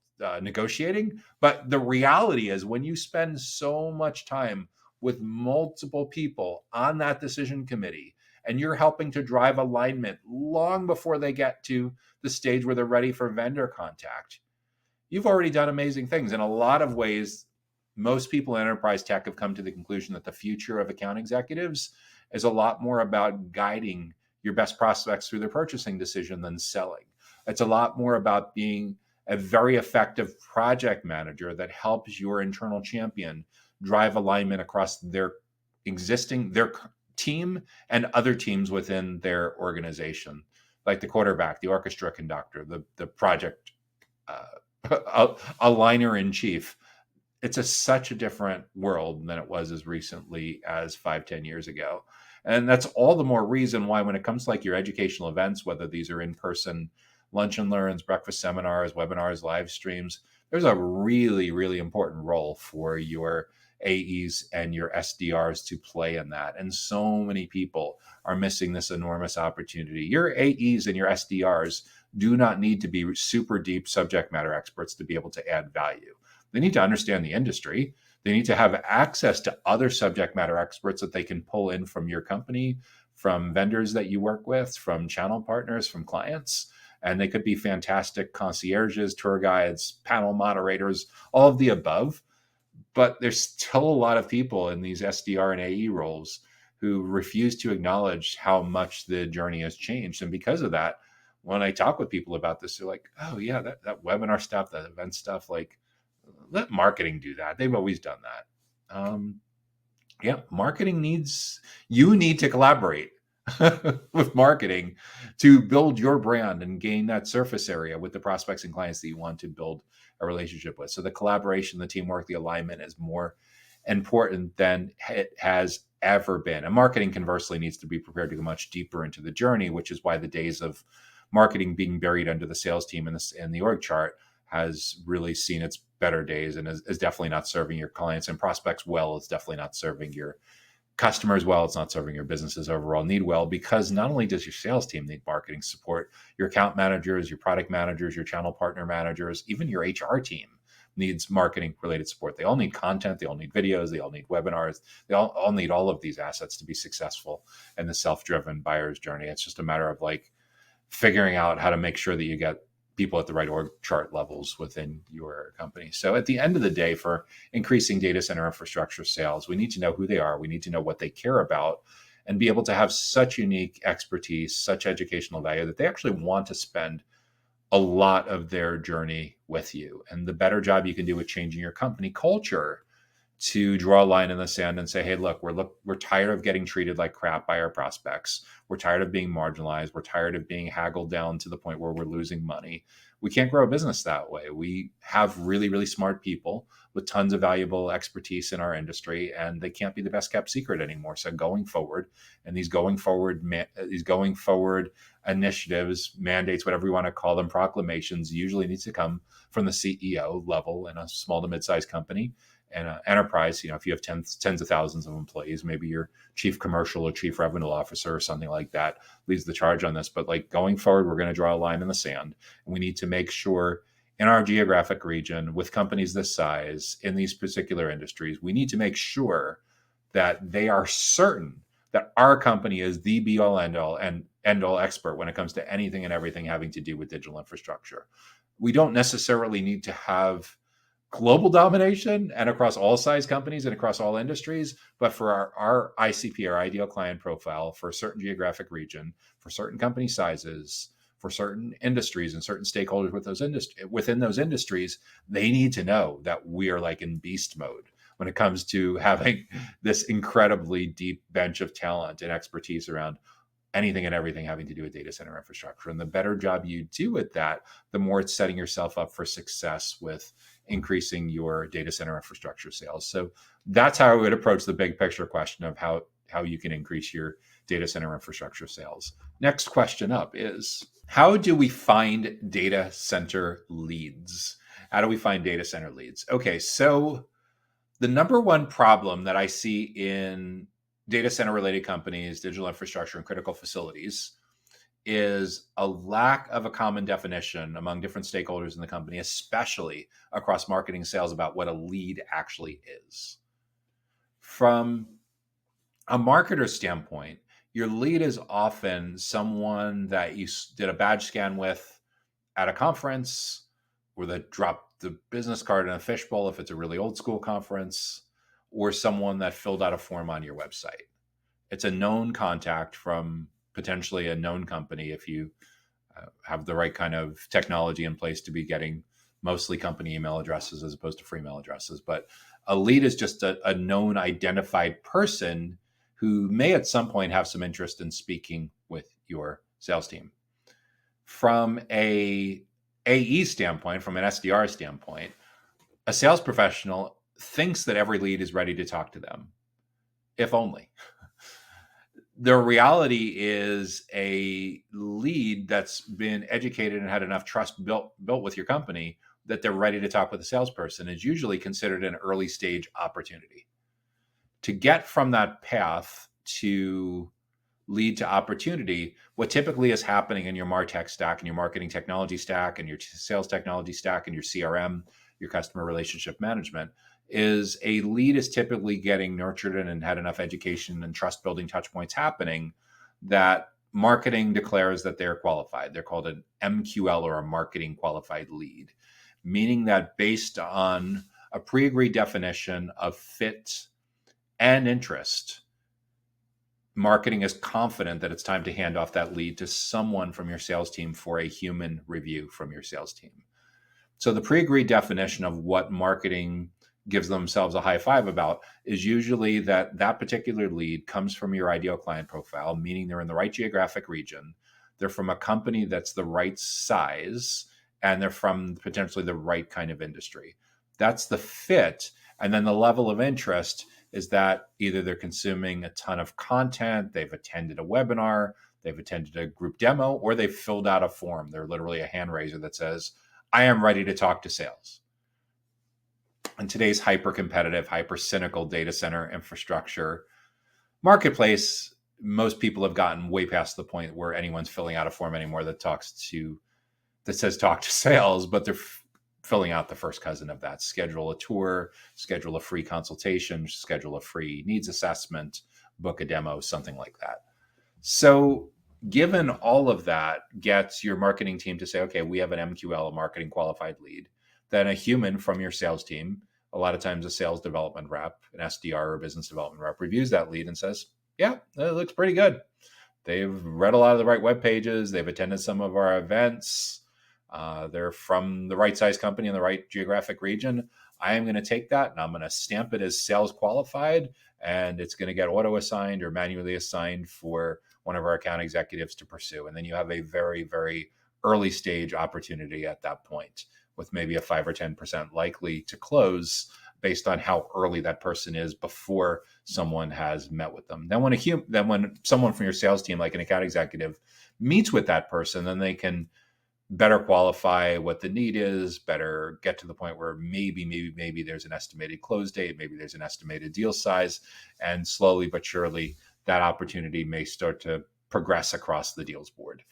negotiating. But the reality is when you spend so much time with multiple people on that decision committee and you're helping to drive alignment long before they get to the stage where they're ready for vendor contact, you've already done amazing things. In a lot of ways, most people in enterprise tech have come to the conclusion that the future of account executives is a lot more about guiding your best prospects through their purchasing decision than selling. It's a lot more about being a very effective project manager that helps your internal champion drive alignment across their team and other teams within their organization, like the quarterback, the orchestra conductor, the project aligner in chief. It's such a different world than it was as recently as 5-10 years ago. And that's all the more reason why when it comes to like your educational events, whether these are in-person lunch and learns, breakfast seminars, webinars, live streams, there's a really, really important role for your AEs and your SDRs to play in that. And so many people are missing this enormous opportunity. Your AEs and your SDRs do not need to be super deep subject matter experts to be able to add value. They need to understand the industry. They need to have access to other subject matter experts that they can pull in from your company, from vendors that you work with, from channel partners, from clients. And they could be fantastic concierges, tour guides, panel moderators, all of the above. But there's still a lot of people in these SDR and AE roles who refuse to acknowledge how much the journey has changed. And because of that, when I talk with people about this, they're like, oh yeah, that webinar stuff, that event stuff, like let marketing do that. They've always done that. Yeah, you need to collaborate with marketing to build your brand and gain that surface area with the prospects and clients that you want to build a relationship with. So the collaboration, the teamwork, the alignment is more important than it has ever been. And marketing conversely needs to be prepared to go much deeper into the journey, which is why the days of marketing being buried under the sales team and the org chart has really seen its better days and is definitely not serving your clients and prospects well. It's definitely not serving your customers well. It's not serving your business's overall need well, because not only does your sales team need marketing support, your account managers, your product managers, your channel partner managers, even your HR team needs marketing related support. They all need content. They all need videos. They all need webinars. They all need all of these assets to be successful in the self-driven buyer's journey. It's just a matter of like figuring out how to make sure that you get people at the right org chart levels within your company. So at the end of the day, for increasing data center infrastructure sales, we need to know who they are. We need to know what they care about and be able to have such unique expertise, such educational value that they actually want to spend a lot of their journey with you. And the better job you can do with changing your company culture to draw a line in the sand and say, hey, we're tired of getting treated like crap by our prospects. We're tired of being marginalized. We're tired of being haggled down to the point where we're losing money. We can't grow a business that way. We have really, really smart people with tons of valuable expertise in our industry, and they can't be the best kept secret anymore. So going forward, and these going forward initiatives, mandates, whatever you want to call them, proclamations, usually needs to come from the CEO level in a small to mid-sized company. And an enterprise, if you have tens of thousands of employees, maybe your chief commercial or chief revenue officer or something like that leads the charge on this. But like going forward, we're going to draw a line in the sand, and we need to make sure in our geographic region with companies this size in these particular industries, we need to make sure that they are certain that our company is the be all end all expert when it comes to anything and everything having to do with digital infrastructure. We don't necessarily need to have global domination and across all size companies and across all industries, but for our ICP, our ideal client profile, for a certain geographic region, for certain company sizes, for certain industries and certain stakeholders within those industries, they need to know that we are like in beast mode when it comes to having this incredibly deep bench of talent and expertise around anything and everything having to do with data center infrastructure. And the better job you do with that, the more it's setting yourself up for success with increasing your data center infrastructure sales. So that's how I would approach the big picture question of how you can increase your data center infrastructure sales. Next question up is, how do we find data center leads? How do we find data center leads? Okay, so the number one problem that I see in data center related companies, digital infrastructure, and critical facilities is a lack of a common definition among different stakeholders in the company, especially across marketing and sales, about what a lead actually is. From a marketer standpoint, your lead is often someone that you did a badge scan with at a conference, or that dropped the business card in a fishbowl if it's a really old school conference, or someone that filled out a form on your website. It's a known contact from potentially a known company if you have the right kind of technology in place to be getting mostly company email addresses as opposed to free email addresses. But a lead is just a known identified person who may at some point have some interest in speaking with your sales team. From a AE standpoint, from an SDR standpoint, a sales professional thinks that every lead is ready to talk to them, if only. The reality is a lead that's been educated and had enough trust built with your company that they're ready to talk with a salesperson is usually considered an early stage opportunity. To get from that path to lead to opportunity, what typically is happening in your MarTech stack and your marketing technology stack and your sales technology stack and your CRM, your customer relationship management, is a lead is typically getting nurtured and had enough education and trust building touch points happening that marketing declares that they're qualified. They're called an MQL, or a marketing qualified lead, meaning that based on a pre-agreed definition of fit and interest, marketing is confident that it's time to hand off that lead to someone from your sales team for a human review from your sales team. So the pre-agreed definition of what marketing gives themselves a high five about is usually that that particular lead comes from your ideal client profile, meaning they're in the right geographic region, they're from a company that's the right size, and they're from potentially the right kind of industry. That's the fit. And then the level of interest is that either they're consuming a ton of content, they've attended a webinar, they've attended a group demo, or they've filled out a form. They're literally a hand raiser that says, I am ready to talk to sales. In today's hyper competitive, hyper cynical data center infrastructure marketplace, most people have gotten way past the point where anyone's filling out a form anymore that says talk to sales, but they're filling out the first cousin of that. Schedule a tour, schedule a free consultation, schedule a free needs assessment, book a demo, something like that. So given all of that gets your marketing team to say, okay, we have an MQL, a marketing qualified lead, then a human from your sales team, a lot of times a sales development rep, an SDR or business development rep, reviews that lead and says, yeah, it looks pretty good. They've read a lot of the right web pages. They've attended some of our events. They're from the right size company in the right geographic region. I am going to take that and I'm going to stamp it as sales qualified, and it's going to get auto assigned or manually assigned for one of our account executives to pursue. And then you have a very, very early stage opportunity at that point with maybe a 5 or 10% likely to close based on how early that person is before someone has met with them. Then when someone from your sales team, like an account executive, meets with that person, then they can better qualify what the need is, better get to the point where maybe there's an estimated close date, maybe there's an estimated deal size, and slowly but surely that opportunity may start to progress across the deals board.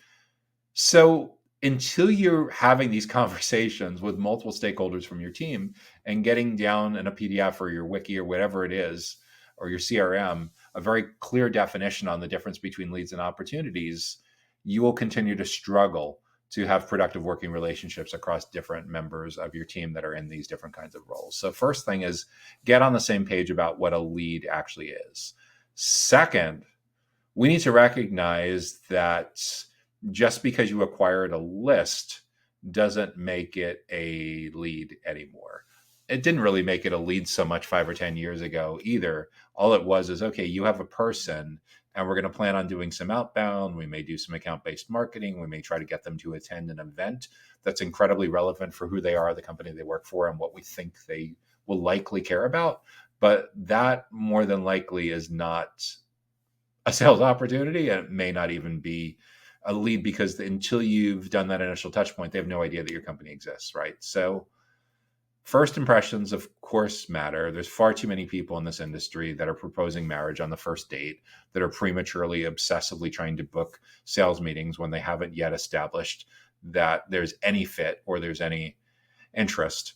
So until you're having these conversations with multiple stakeholders from your team and getting down in a PDF or your wiki or whatever it is, or your CRM, a very clear definition on the difference between leads and opportunities, you will continue to struggle to have productive working relationships across different members of your team that are in these different kinds of roles. So first thing is get on the same page about what a lead actually is. Second, we need to recognize that just because you acquired a list doesn't make it a lead anymore. It didn't really make it a lead so much 5 or 10 years ago either. All it was is, okay, you have a person and we're going to plan on doing some outbound. We may do some account-based marketing. We may try to get them to attend an event that's incredibly relevant for who they are, the company they work for, and what we think they will likely care about. But that more than likely is not a sales opportunity, and it may not even be a lead because until you've done that initial touch point, they have no idea that your company exists, right? So first impressions, of course, matter. There's far too many people in this industry that are proposing marriage on the first date, that are prematurely, obsessively trying to book sales meetings when they haven't yet established that there's any fit or there's any interest.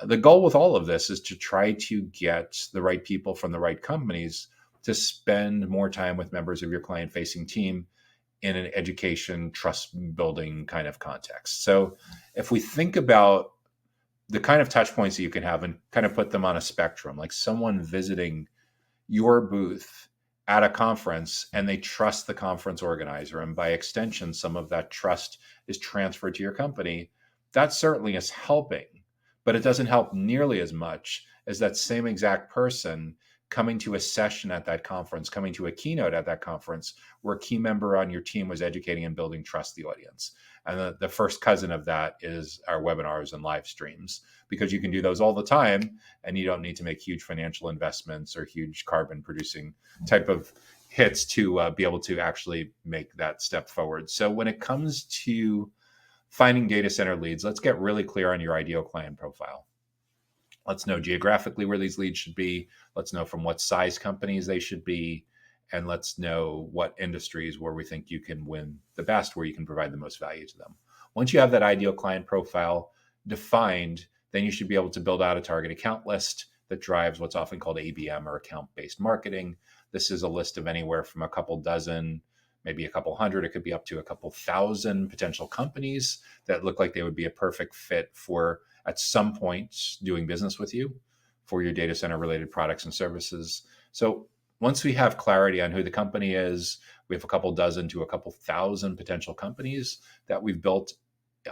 The goal with all of this is to try to get the right people from the right companies to spend more time with members of your client-facing team in an education, trust building kind of context. So if we think about the kind of touch points that you can have and kind of put them on a spectrum, like someone visiting your booth at a conference and they trust the conference organizer, and by extension, some of that trust is transferred to your company, that certainly is helping, but it doesn't help nearly as much as that same exact person coming to a session at that conference, coming to a keynote at that conference where a key member on your team was educating and building trust the audience. And the first cousin of that is our webinars and live streams, because you can do those all the time and you don't need to make huge financial investments or huge carbon producing type of hits to be able to actually make that step forward. So when it comes to finding data center leads, let's get really clear on your ideal client profile. Let's know geographically where these leads should be. Let's know from what size companies they should be. And let's know what industries where we think you can win the best, where you can provide the most value to them. Once you have that ideal client profile defined, then you should be able to build out a target account list that drives what's often called ABM, or account-based marketing. This is a list of anywhere from a couple dozen, maybe a couple hundred, it could be up to a couple thousand potential companies that look like they would be a perfect fit for, at some point, doing business with you for your data center related products and services. So once we have clarity on who the company is, we have a couple dozen to a couple thousand potential companies that we've built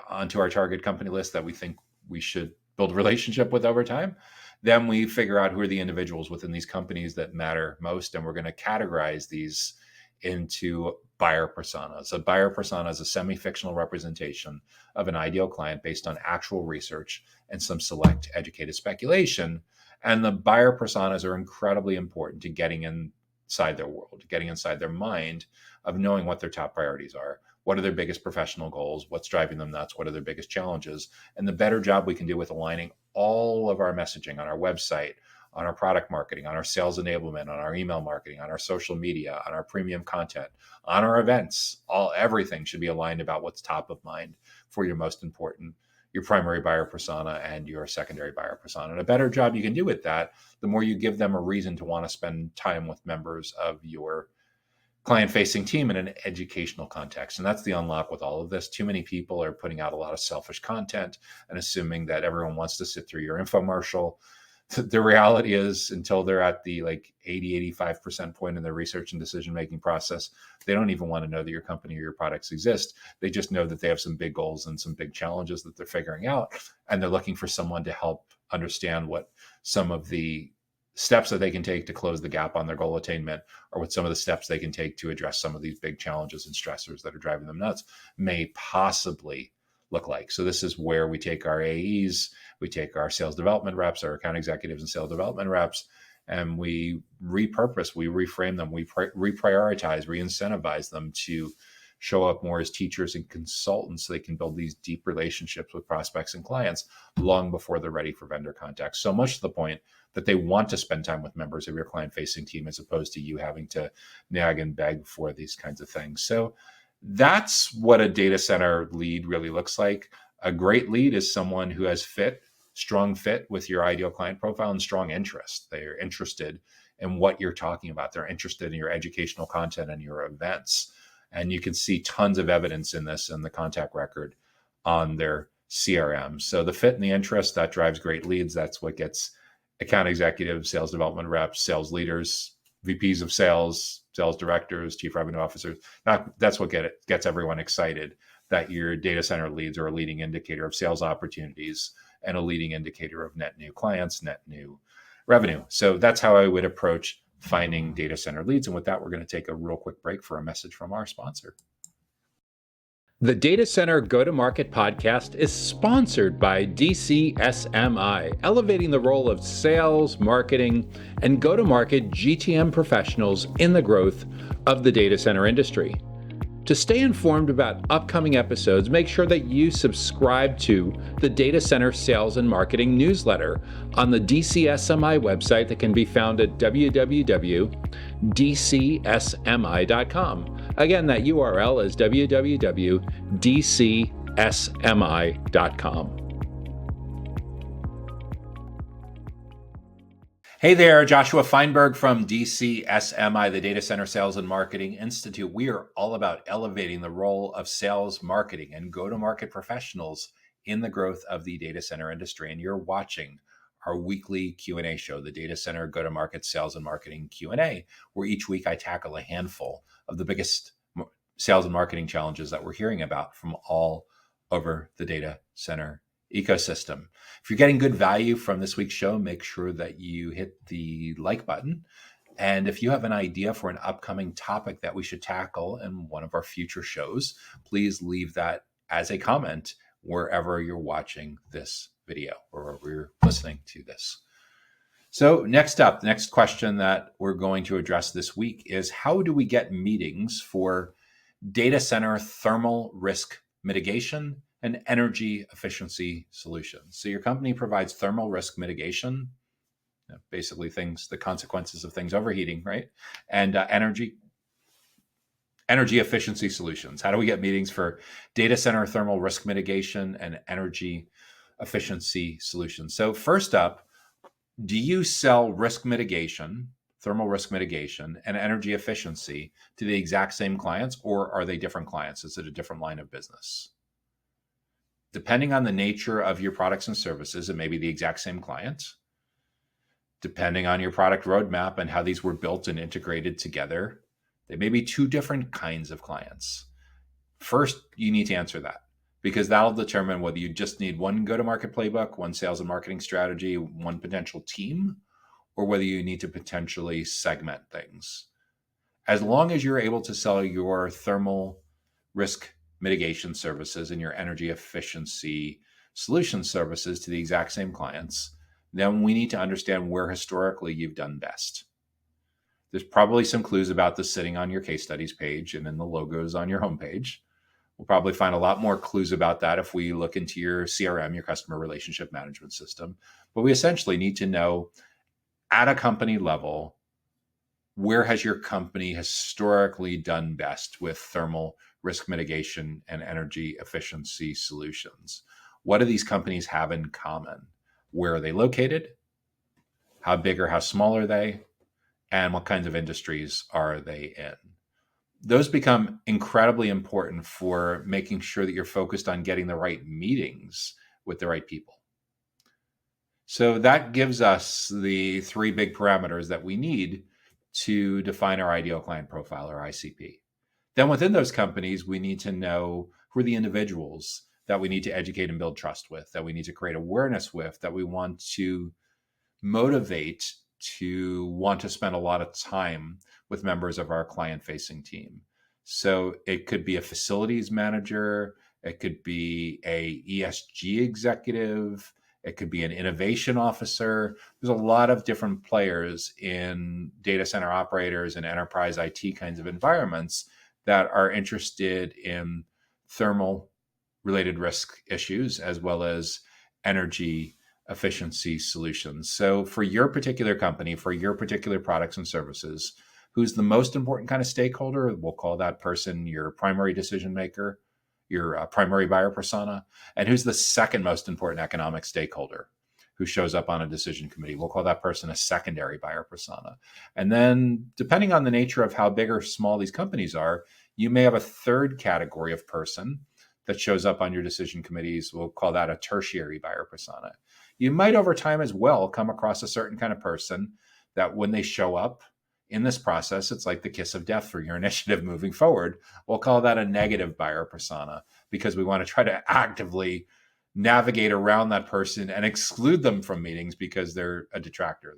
onto our target company list that we think we should build a relationship with over time. Then we figure out who are the individuals within these companies that matter most, and we're going to categorize these into buyer personas. A buyer persona is a semi-fictional representation of an ideal client based on actual research and some select educated speculation. And the buyer personas are incredibly important to getting inside their world, getting inside their mind, of knowing what their top priorities are. What are their biggest professional goals? What's driving them nuts? What are their biggest challenges? And the better job we can do with aligning all of our messaging on our website, on our product marketing, on our sales enablement, on our email marketing, on our social media, on our premium content, on our events, everything should be aligned about what's top of mind for your most important, your primary buyer persona and your secondary buyer persona. And a better job you can do with that, the more you give them a reason to want to spend time with members of your client-facing team in an educational context. And that's the unlock with all of this. Too many people are putting out a lot of selfish content and assuming that everyone wants to sit through your infomercial. The reality is, until they're at the 80-85% point in their research and decision-making process, they don't even want to know that your company or your products exist. They just know that they have some big goals and some big challenges that they're figuring out. And they're looking for someone to help understand what some of the steps that they can take to close the gap on their goal attainment, or what some of the steps they can take to address some of these big challenges and stressors that are driving them nuts may possibly look like. So this is where we take our AEs, we take our sales development reps, our account executives and sales development reps, and we repurpose, we reframe them, we reprioritize, re-incentivize them to show up more as teachers and consultants so they can build these deep relationships with prospects and clients long before they're ready for vendor contact. So much to the point that they want to spend time with members of your client-facing team, as opposed to you having to nag and beg for these kinds of things. So that's what a data center lead really looks like. A great lead is someone who has strong fit with your ideal client profile and strong interest. They're interested in what you're talking about. They're interested in your educational content and your events. And you can see tons of evidence in this in the contact record on their CRM. So the fit and the interest, that drives great leads. That's what gets account executives, sales development reps, sales leaders, VPs of sales, sales directors, chief revenue officers. That's what gets everyone excited, that your data center leads are a leading indicator of sales opportunities and a leading indicator of net new clients, net new revenue. So that's how I would approach finding data center leads. And with that, we're going to take a real quick break for a message from our sponsor. The Data Center Go-to-Market podcast is sponsored by DCSMI, elevating the role of sales, marketing, and go-to-market GTM professionals in the growth of the data center industry. To stay informed about upcoming episodes, make sure that you subscribe to the Data Center Sales and Marketing newsletter on the DCSMI website that can be found at www.dcsmi.com. Again, that URL is www.dcsmi.com. Hey there, Joshua Feinberg from DCSMI, the Data Center Sales and Marketing Institute. We are all about elevating the role of sales, marketing, and go-to-market professionals in the growth of the data center industry. And you're watching our weekly Q&A show, the Data Center Go-to-Market Sales and Marketing Q&A, where each week I tackle a handful of the biggest sales and marketing challenges that we're hearing about from all over the data center ecosystem. If you're getting good value from this week's show, make sure that you hit the like button. And if you have an idea for an upcoming topic that we should tackle in one of our future shows, please leave that as a comment wherever you're watching this video or wherever you're listening to this. So next up, the next question that we're going to address this week is, how do we get meetings for data center thermal risk mitigation and energy efficiency solutions? So your company provides thermal risk mitigation, basically the consequences of things overheating, right? And energy efficiency solutions. How do we get meetings for data center thermal risk mitigation and energy efficiency solutions? So first up, do you sell risk mitigation, thermal risk mitigation, and energy efficiency to the exact same clients, or are they different clients? Is it a different line of business? Depending on the nature of your products and services, it may be the exact same client. Depending on your product roadmap and how these were built and integrated together, they may be two different kinds of clients. First, you need to answer that because that'll determine whether you just need one go-to-market playbook, one sales and marketing strategy, one potential team, or whether you need to potentially segment things. As long as you're able to sell your thermal risk mitigation services and your energy efficiency solution services to the exact same clients, then we need to understand where historically you've done best. There's probably some clues about this sitting on your case studies page and in the logos on your homepage. We'll probably find a lot more clues about that if we look into your CRM, your customer relationship management system. But we essentially need to know at a company level, where has your company historically done best with thermal risk mitigation and energy efficiency solutions? What do these companies have in common? Where are they located? How big or how small are they? And what kinds of industries are they in? Those become incredibly important for making sure that you're focused on getting the right meetings with the right people. So that gives us the three big parameters that we need to define our ideal client profile, or ICP. Then within those companies, we need to know who are the individuals that we need to educate and build trust with, that we need to create awareness with, that we want to motivate to want to spend a lot of time with members of our client-facing team. So it could be a facilities manager, it could be a ESG executive, it could be an innovation officer. There's a lot of different players in data center operators and enterprise IT kinds of environments that are interested in thermal related risk issues as well as energy efficiency solutions. So for your particular company, for your particular products and services, who's the most important kind of stakeholder? We'll call that person your primary decision maker, your primary buyer persona. And who's the second most important economic stakeholder who shows up on a decision committee? We'll call that person a secondary buyer persona. And then depending on the nature of how big or small these companies are, you may have a third category of person that shows up on your decision committees. We'll call that a tertiary buyer persona. You might over time as well come across a certain kind of person that when they show up in this process, it's like the kiss of death for your initiative moving forward. We'll call that a negative buyer persona because we want to try to actively navigate around that person and exclude them from meetings because they're a detractor.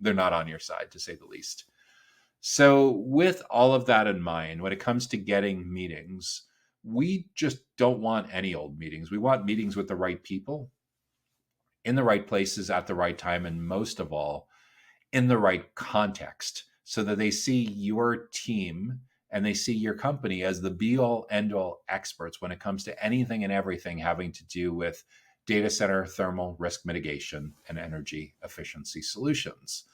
They're not on your side, to say the least. So with all of that in mind, when it comes to getting meetings, we just don't want any old meetings. We want meetings with the right people in the right places at the right time, and most of all, in the right context, so that they see your team and they see your company as the be-all, end-all experts when it comes to anything and everything having to do with data center thermal risk mitigation and energy efficiency solutions.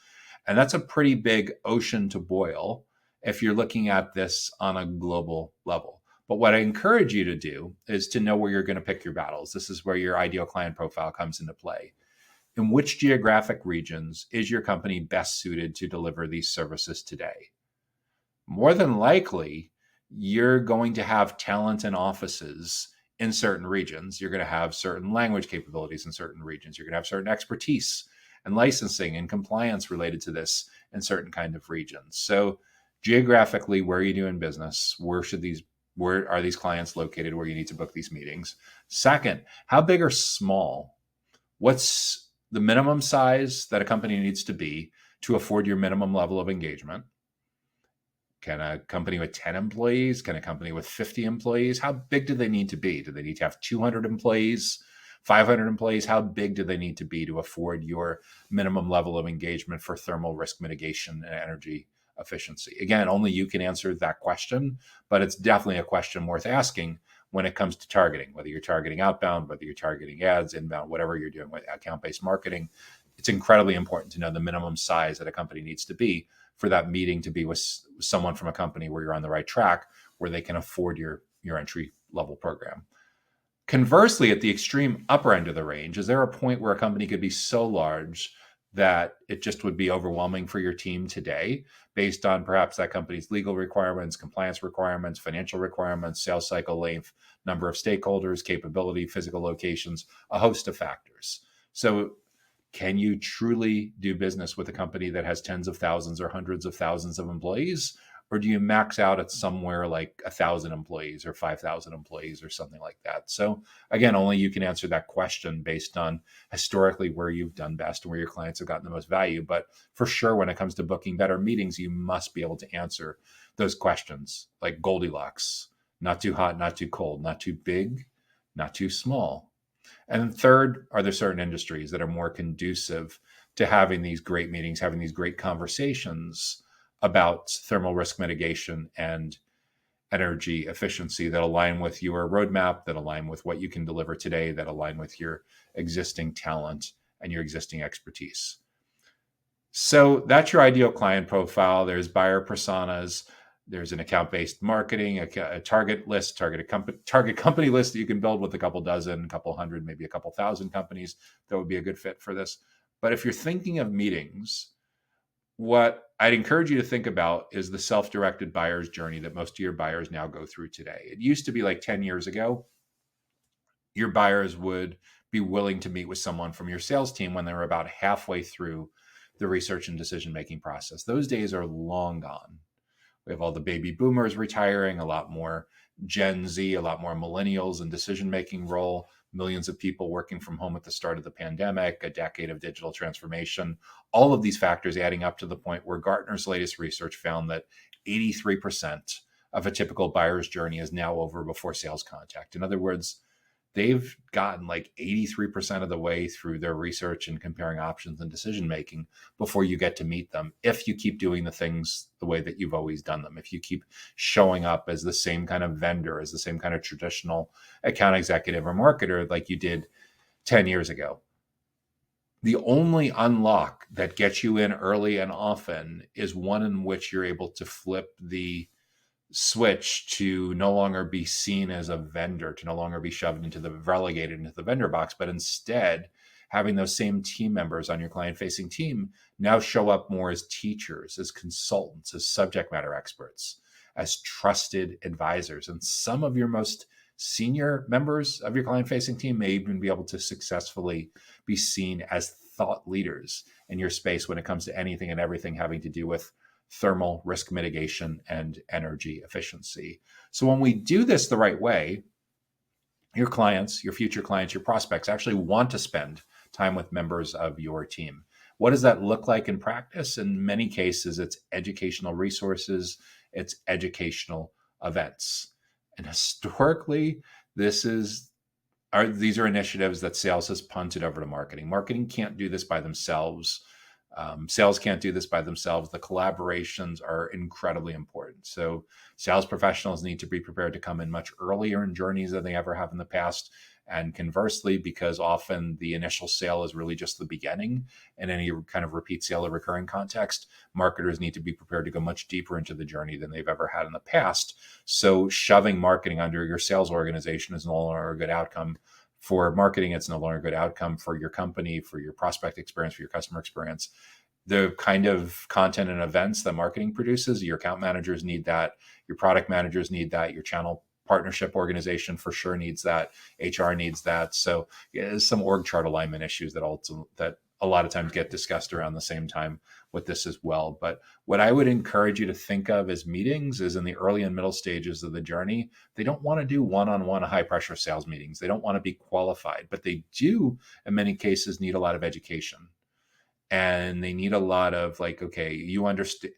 And that's a pretty big ocean to boil if you're looking at this on a global level. But what I encourage you to do is to know where you're going to pick your battles. This is where your ideal client profile comes into play. In which geographic regions is your company best suited to deliver these services today? More than likely, you're going to have talent and offices in certain regions. You're going to have certain language capabilities in certain regions. You're going to have certain expertise and licensing and compliance related to this in certain kind of regions. So geographically, where are you doing business? Where are these clients located where you need to book these meetings? Second, how big or small? What's the minimum size that a company needs to be to afford your minimum level of engagement? Can a company with 10 employees? Can a company with 50 employees? How big do they need to be? Do they need to have 200 employees, 500 employees? How big do they need to be to afford your minimum level of engagement for thermal risk mitigation and energy efficiency? Again, only you can answer that question, but it's definitely a question worth asking when it comes to targeting, whether you're targeting outbound, whether you're targeting ads, inbound, whatever you're doing with account-based marketing. It's incredibly important to know the minimum size that a company needs to be for that meeting to be with someone from a company where you're on the right track, where they can afford your entry level program. Conversely, at the extreme upper end of the range, is there a point where a company could be so large that it just would be overwhelming for your team today based on perhaps that company's legal requirements, compliance requirements, financial requirements, sales cycle length, number of stakeholders, capability, physical locations, a host of factors. So Can you truly do business with a company that has tens of thousands or hundreds of thousands of employees? Or do you max out at somewhere like 1,000 employees or 5,000 employees or something like that? So again, only you can answer that question based on historically where you've done best and where your clients have gotten the most value. But for sure, when it comes to booking better meetings, you must be able to answer those questions like Goldilocks: not too hot, not too cold, not too big, not too small. And then third, are there certain industries that are more conducive to having these great meetings, having these great conversations about thermal risk mitigation and energy efficiency that align with your roadmap, that align with what you can deliver today, that align with your existing talent and your existing expertise? So that's your ideal client profile. There's buyer personas. There's an account-based marketing, a target list, target company list that you can build with a couple dozen, a couple hundred, maybe a couple thousand companies that would be a good fit for this. But if you're thinking of meetings, what I'd encourage you to think about is the self-directed buyer's journey that most of your buyers now go through today. It used to be like 10 years ago, your buyers would be willing to meet with someone from your sales team when they were about halfway through the research and decision-making process. Those days are long gone. We have all the baby boomers retiring, a lot more Gen Z, a lot more millennials in decision-making role, millions of people working from home at the start of the pandemic, a decade of digital transformation, all of these factors adding up to the point where Gartner's latest research found that 83% of a typical buyer's journey is now over before sales contact. In other words, they've gotten like 83% of the way through their research and comparing options and decision making before you get to meet them. If you keep doing the things the way that you've always done them, if you keep showing up as the same kind of vendor, as the same kind of traditional account executive or marketer like you did 10 years ago. The only unlock that gets you in early and often is one in which you're able to flip the switch to no longer be seen as a vendor, to no longer be relegated into the vendor box, but instead having those same team members on your client facing team now show up more as teachers, as consultants, as subject matter experts, as trusted advisors. And some of your most senior members of your client facing team may even be able to successfully be seen as thought leaders in your space when it comes to anything and everything having to do with thermal risk mitigation and energy efficiency. So when we do this the right way, your clients, your future clients, your prospects actually want to spend time with members of your team. What does that look like in practice? In many cases, it's educational resources, it's educational events. And historically, these are initiatives that sales has punted over to marketing. Marketing can't do this by themselves. Sales can't do this by themselves. The collaborations are incredibly important. So sales professionals need to be prepared to come in much earlier in journeys than they ever have in the past. And conversely, because often the initial sale is really just the beginning in any kind of repeat sale or recurring context, marketers need to be prepared to go much deeper into the journey than they've ever had in the past. So shoving marketing under your sales organization is no longer a good outcome. For marketing, it's no longer a good outcome for your company, for your prospect experience, for your customer experience. The kind of content and events that marketing produces, your account managers need that, your product managers need that, your channel partnership organization for sure needs that, HR needs that. So there's some org chart alignment issues that a lot of times get discussed around the same time with this as well. But what I would encourage you to think of as meetings is in the early and middle stages of the journey. They don't want to do one-on-one high pressure sales meetings. They don't want to be qualified, but they do in many cases need a lot of education. And they need a lot of like, okay, you understand,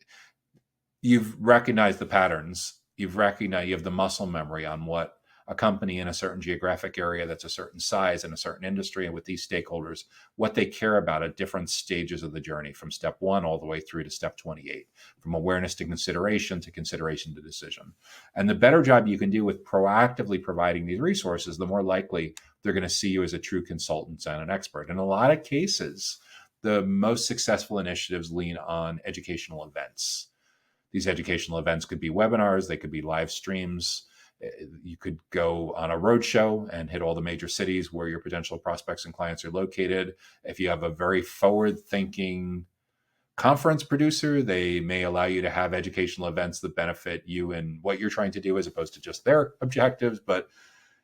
you've recognized the patterns. You have the muscle memory on what a company in a certain geographic area that's a certain size in a certain industry and with these stakeholders, what they care about at different stages of the journey, from step 1 all the way through to step 28, from awareness to consideration to decision. And the better job you can do with proactively providing these resources, the more likely they're going to see you as a true consultant and an expert. In a lot of cases, the most successful initiatives lean on educational events. These educational events could be webinars, they could be live streams. You could go on a roadshow and hit all the major cities where your potential prospects and clients are located. If you have a very forward-thinking conference producer, they may allow you to have educational events that benefit you and what you're trying to do as opposed to just their objectives. But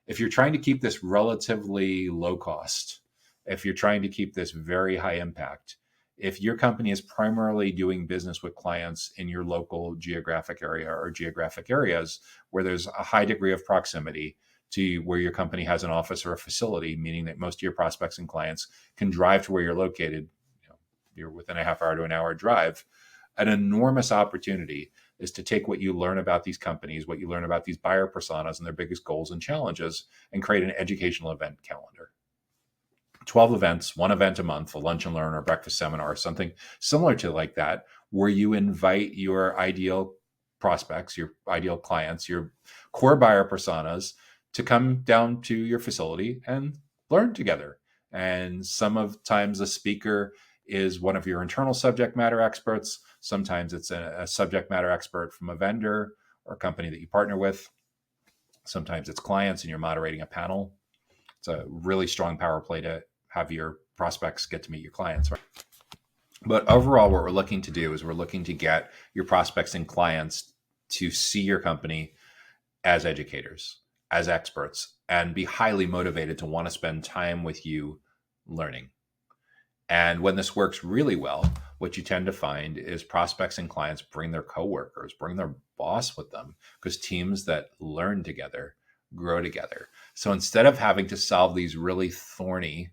if you're trying to keep this relatively low cost if you're trying to keep this very high impact, if your company is primarily doing business with clients in your local geographic area or geographic areas where there's a high degree of proximity to where your company has an office or a facility, meaning that most of your prospects and clients can drive to where you're located, you're within a half hour to an hour drive, an enormous opportunity is to take what you learn about these companies, what you learn about these buyer personas and their biggest goals and challenges, and create an educational event calendar. 12 events, one event a month, a lunch and learn or breakfast seminar, or something similar to like that, where you invite your ideal prospects, your ideal clients, your core buyer personas to come down to your facility and learn together. And sometimes a speaker is one of your internal subject matter experts. Sometimes it's a subject matter expert from a vendor or a company that you partner with. Sometimes it's clients and you're moderating a panel. It's a really strong power play to have your prospects get to meet your clients, right? But overall, what we're looking to do is we're looking to get your prospects and clients to see your company as educators, as experts, and be highly motivated to want to spend time with you learning. And when this works really well, what you tend to find is prospects and clients bring their coworkers, bring their boss with them, because teams that learn together grow together. So instead of having to solve these really thorny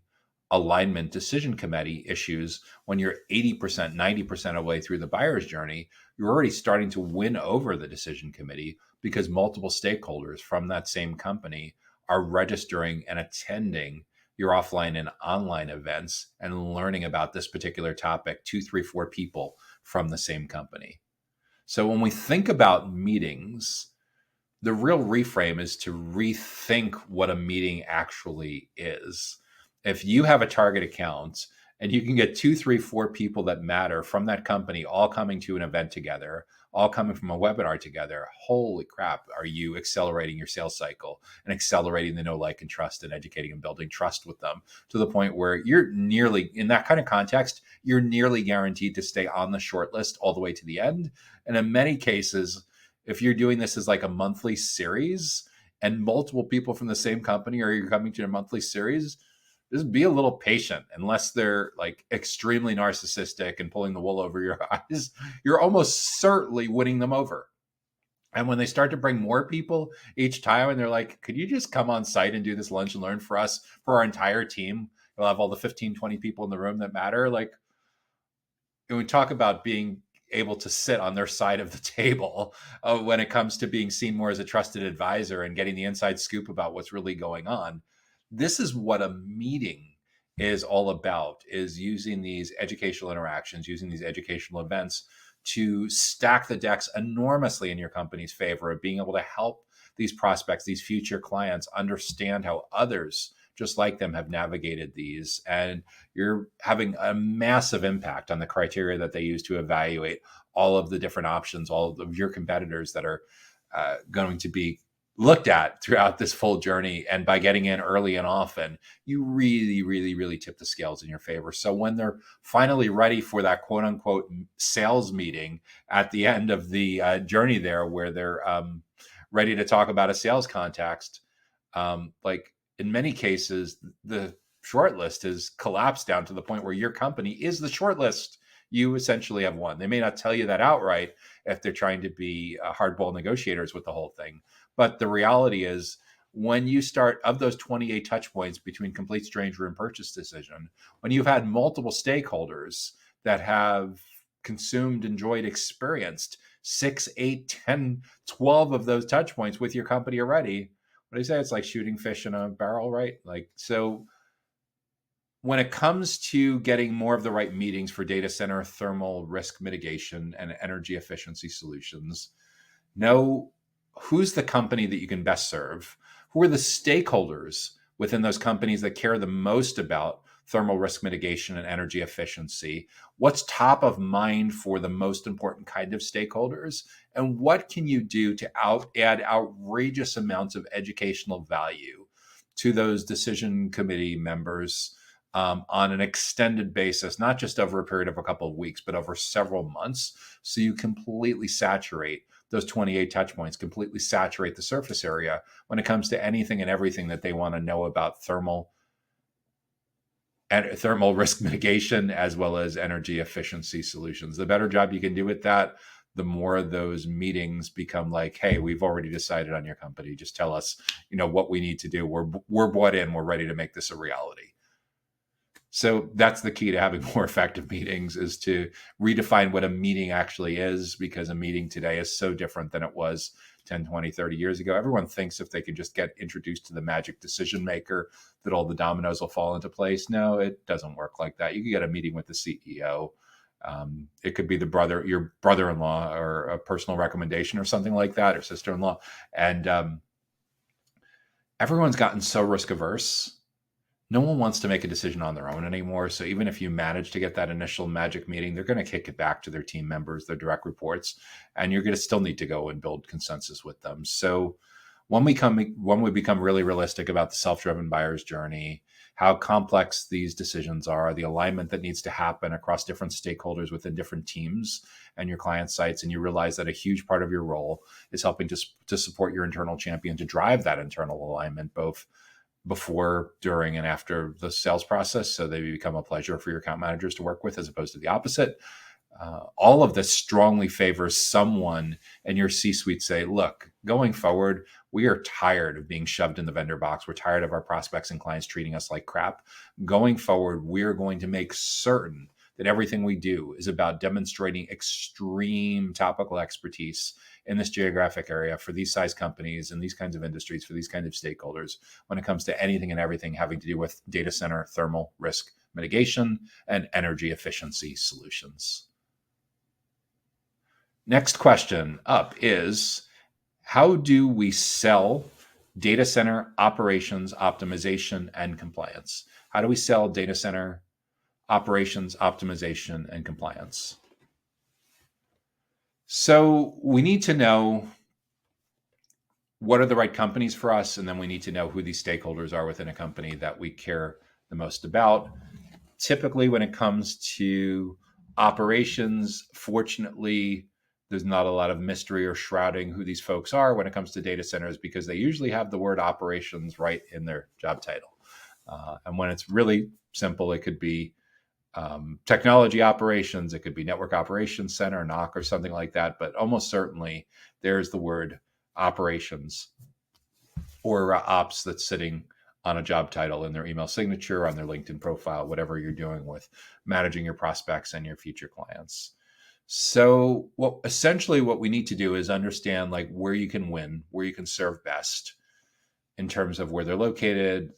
alignment decision committee issues when you're 80%, 90% of the way through the buyer's journey, you're already starting to win over the decision committee because multiple stakeholders from that same company are registering and attending your offline and online events and learning about this particular topic, 2, 3, 4 people from the same company. So when we think about meetings, the real reframe is to rethink what a meeting actually is. If you have a target account and you can get 2, 3, 4 people that matter from that company all coming to an event together, all coming from a webinar together, holy crap, are you accelerating your sales cycle and accelerating the know, like, and trust and educating and building trust with them to the point where you're nearly, in that kind of context, you're nearly guaranteed to stay on the short list all the way to the end. And in many cases, if you're doing this as like a monthly series and multiple people from the same company are you coming to a monthly series, just be a little patient. Unless they're like extremely narcissistic and pulling the wool over your eyes, you're almost certainly winning them over. And when they start to bring more people each time and they're like, could you just come on site and do this lunch and learn for us, for our entire team? You'll have all the 15, 20 people in the room that matter. Like, when we talk about being able to sit on their side of the table when it comes to being seen more as a trusted advisor and getting the inside scoop about what's really going on, this is what a meeting is all about, is using these educational interactions, using these educational events to stack the decks enormously in your company's favor of being able to help these prospects, these future clients, understand how others just like them have navigated these. And you're having a massive impact on the criteria that they use to evaluate all of the different options, all of your competitors that are going to be looked at throughout this full journey. And by getting in early and often, you really, really, really tip the scales in your favor. So when they're finally ready for that quote unquote sales meeting at the end of the journey there, where they're ready to talk about a sales context, like in many cases, the short list is collapsed down to the point where your company is the short list. You essentially have won. They may not tell you that outright if they're trying to be hardball negotiators with the whole thing. But the reality is, when you start, of those 28 touch points between complete stranger and purchase decision, when you've had multiple stakeholders that have consumed, enjoyed, experienced 6, 8, 10, 12 of those touch points with your company already, what do you say? It's like shooting fish in a barrel, right? Like, so when it comes to getting more of the right meetings for data center thermal risk mitigation and energy efficiency solutions, know who's the company that you can best serve, who are the stakeholders within those companies that care the most about thermal risk mitigation and energy efficiency, what's top of mind for the most important kind of stakeholders, and what can you do to add outrageous amounts of educational value to those decision committee members on an extended basis, not just over a period of a couple of weeks, but over several months, so you completely saturate those 28 touch points, completely saturate the surface area when it comes to anything and everything that they want to know about thermal thermal risk mitigation as well as energy efficiency solutions. The better job you can do with that, the more those meetings become like, hey, we've already decided on your company. Just tell us, what we need to do. We're bought in. We're ready to make this a reality. So that's the key to having more effective meetings, is to redefine what a meeting actually is, because a meeting today is so different than it was 10, 20, 30 years ago. Everyone thinks if they could just get introduced to the magic decision maker, that all the dominoes will fall into place. No, it doesn't work like that. You can get a meeting with the CEO. It could be your brother-in-law, or a personal recommendation or something like that, or sister-in-law. And everyone's gotten so risk averse. No one wants to make a decision on their own anymore. So even if you manage to get that initial magic meeting, they're going to kick it back to their team members, their direct reports, and you're going to still need to go and build consensus with them. So when we become really realistic about the self-driven buyer's journey, how complex these decisions are, the alignment that needs to happen across different stakeholders within different teams and your client sites, and you realize that a huge part of your role is helping to support your internal champion to drive that internal alignment, both before, during, and after the sales process, so they become a pleasure for your account managers to work with, as opposed to the opposite. All of this strongly favors someone in your C-suite say, look, going forward, we are tired of being shoved in the vendor box. We're tired of our prospects and clients treating us like crap. Going forward, we're going to make certain that everything we do is about demonstrating extreme topical expertise in this geographic area for these size companies and these kinds of industries, for these kinds of stakeholders, when it comes to anything and everything having to do with data center thermal risk mitigation and energy efficiency solutions. Next question up is, how do we sell data center operations, optimization, and compliance? How do we sell data center operations, optimization, and compliance? So we need to know what are the right companies for us, and then we need to know who these stakeholders are within a company that we care the most about. Typically, when it comes to operations, fortunately, there's not a lot of mystery or shrouding who these folks are when it comes to data centers, because they usually have the word operations right in their job title. And when it's really simple, it could be technology operations, it could be network operations center, NOC, or something like that. But almost certainly there's the word operations or ops that's sitting on a job title in their email signature, on their LinkedIn profile, whatever you're doing with managing your prospects and your future clients. So essentially what we need to do is understand like where you can win, where you can serve best in terms of where they're located,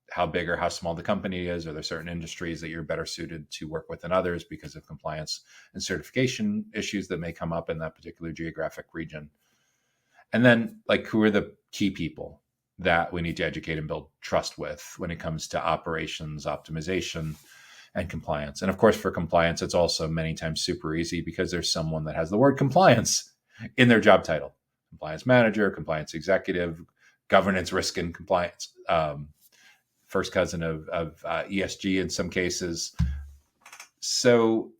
how big or how small the company is. Are there certain industries that you're better suited to work with than others because of compliance and certification issues that may come up in that particular geographic region? And then like, who are the key people that we need to educate and build trust with when it comes to operations, optimization, and compliance? And of course, for compliance, it's also many times super easy because there's someone that has the word compliance in their job title: compliance manager, compliance executive, governance, risk, and compliance. First cousin of ESG in some cases. So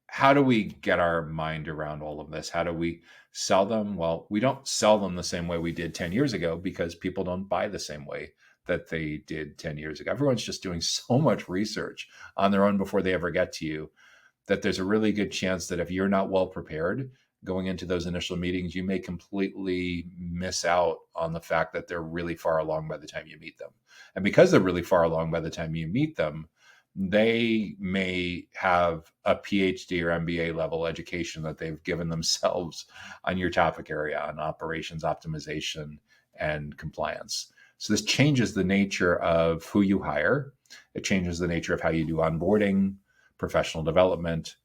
how do we get our mind around all of this? How do we sell them? Well, we don't sell them the same way we did 10 years ago, because people don't buy the same way that they did 10 years ago. Everyone's just doing so much research on their own before they ever get to you, that there's a really good chance that if you're not well prepared going into those initial meetings, you may completely miss out on the fact that they're really far along by the time you meet them. And because they're really far along by the time you meet them, they may have a PhD or MBA level education that they've given themselves on your topic area, on operations, optimization, and compliance. So this changes the nature of who you hire. It changes the nature of how you do onboarding, professional development,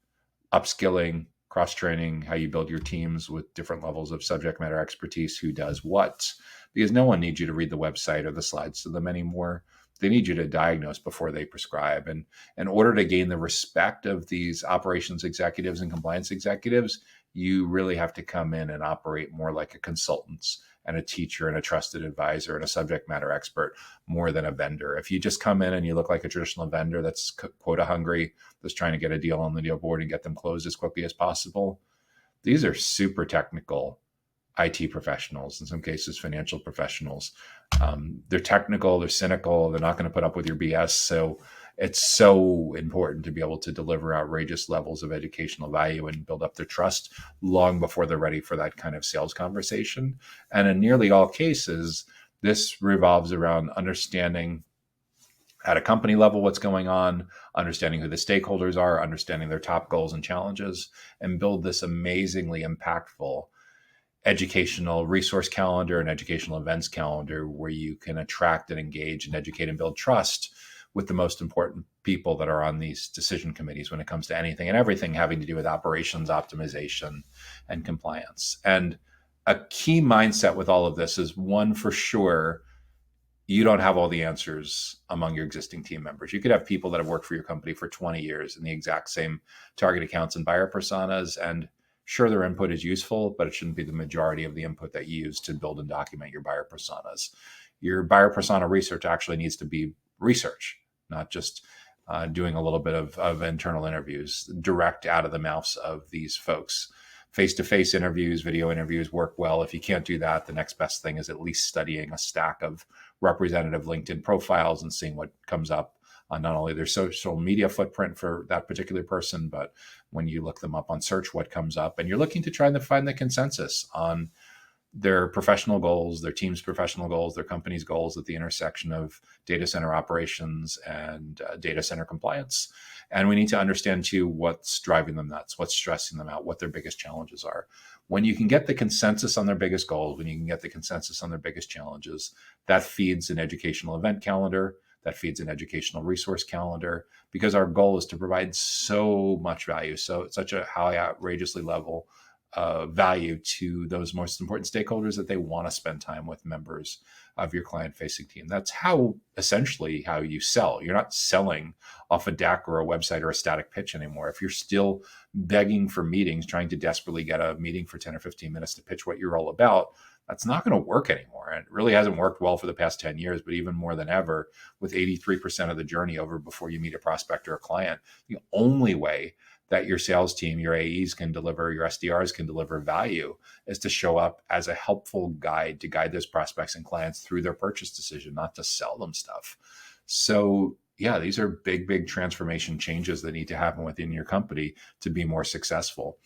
upskilling, cross-training, how you build your teams with different levels of subject matter expertise, who does what, because no one needs you to read the website or the slides to them anymore. They need you to diagnose before they prescribe. And in order to gain the respect of these operations executives and compliance executives, you really have to come in and operate more like a consultant and a teacher and a trusted advisor and a subject matter expert, more than a vendor. If you just come in and you look like a traditional vendor that's quota hungry, that's trying to get a deal on the deal board and get them closed as quickly as possible, these are super technical IT professionals, in some cases financial professionals. They're technical, they're cynical, they're not going to put up with your BS. So It's so important to be able to deliver outrageous levels of educational value and build up their trust long before they're ready for that kind of sales conversation. And in nearly all cases, this revolves around understanding at a company level what's going on, understanding who the stakeholders are, understanding their top goals and challenges, and build this amazingly impactful educational resource calendar and educational events calendar where you can attract and engage and educate and build trust with the most important people that are on these decision committees when it comes to anything and everything having to do with operations optimization and compliance. And a key mindset with all of this is, one, for sure, you don't have all the answers among your existing team members. You could have people that have worked for your company for 20 years in the exact same target accounts and buyer personas. And sure, their input is useful, but it shouldn't be the majority of the input that you use to build and document your buyer personas. Your buyer persona research actually needs to be research, not just doing a little bit of internal interviews direct out of the mouths of these folks. Face-to-face interviews, video interviews work well. If you can't do that, the next best thing is at least studying a stack of representative LinkedIn profiles and seeing what comes up on not only their social media footprint for that particular person, but when you look them up on search, what comes up. And you're looking to try and find the consensus on their professional goals, their team's professional goals, their company's goals at the intersection of data center operations and data center compliance. And we need to understand too what's driving them nuts, what's stressing them out, what their biggest challenges are. When you can get the consensus on their biggest goals, when you can get the consensus on their biggest challenges, that feeds an educational event calendar, that feeds an educational resource calendar, because our goal is to provide so much value, so such a high outrageously level value to those most important stakeholders that they want to spend time with members of your client-facing team. That's essentially how you sell. You're not selling off a deck or a website or a static pitch anymore. If you're still begging for meetings, trying to desperately get a meeting for 10 or 15 minutes to pitch what you're all about, that's not going to work anymore. And it really hasn't worked well for the past 10 years, but even more than ever, with 83% of the journey over before you meet a prospect or a client, the only way that your sales team, your AEs can deliver, your SDRs can deliver value is to show up as a helpful guide to guide those prospects and clients through their purchase decision, not to sell them stuff. So yeah, these are big, big transformation changes that need to happen within your company to be more successful.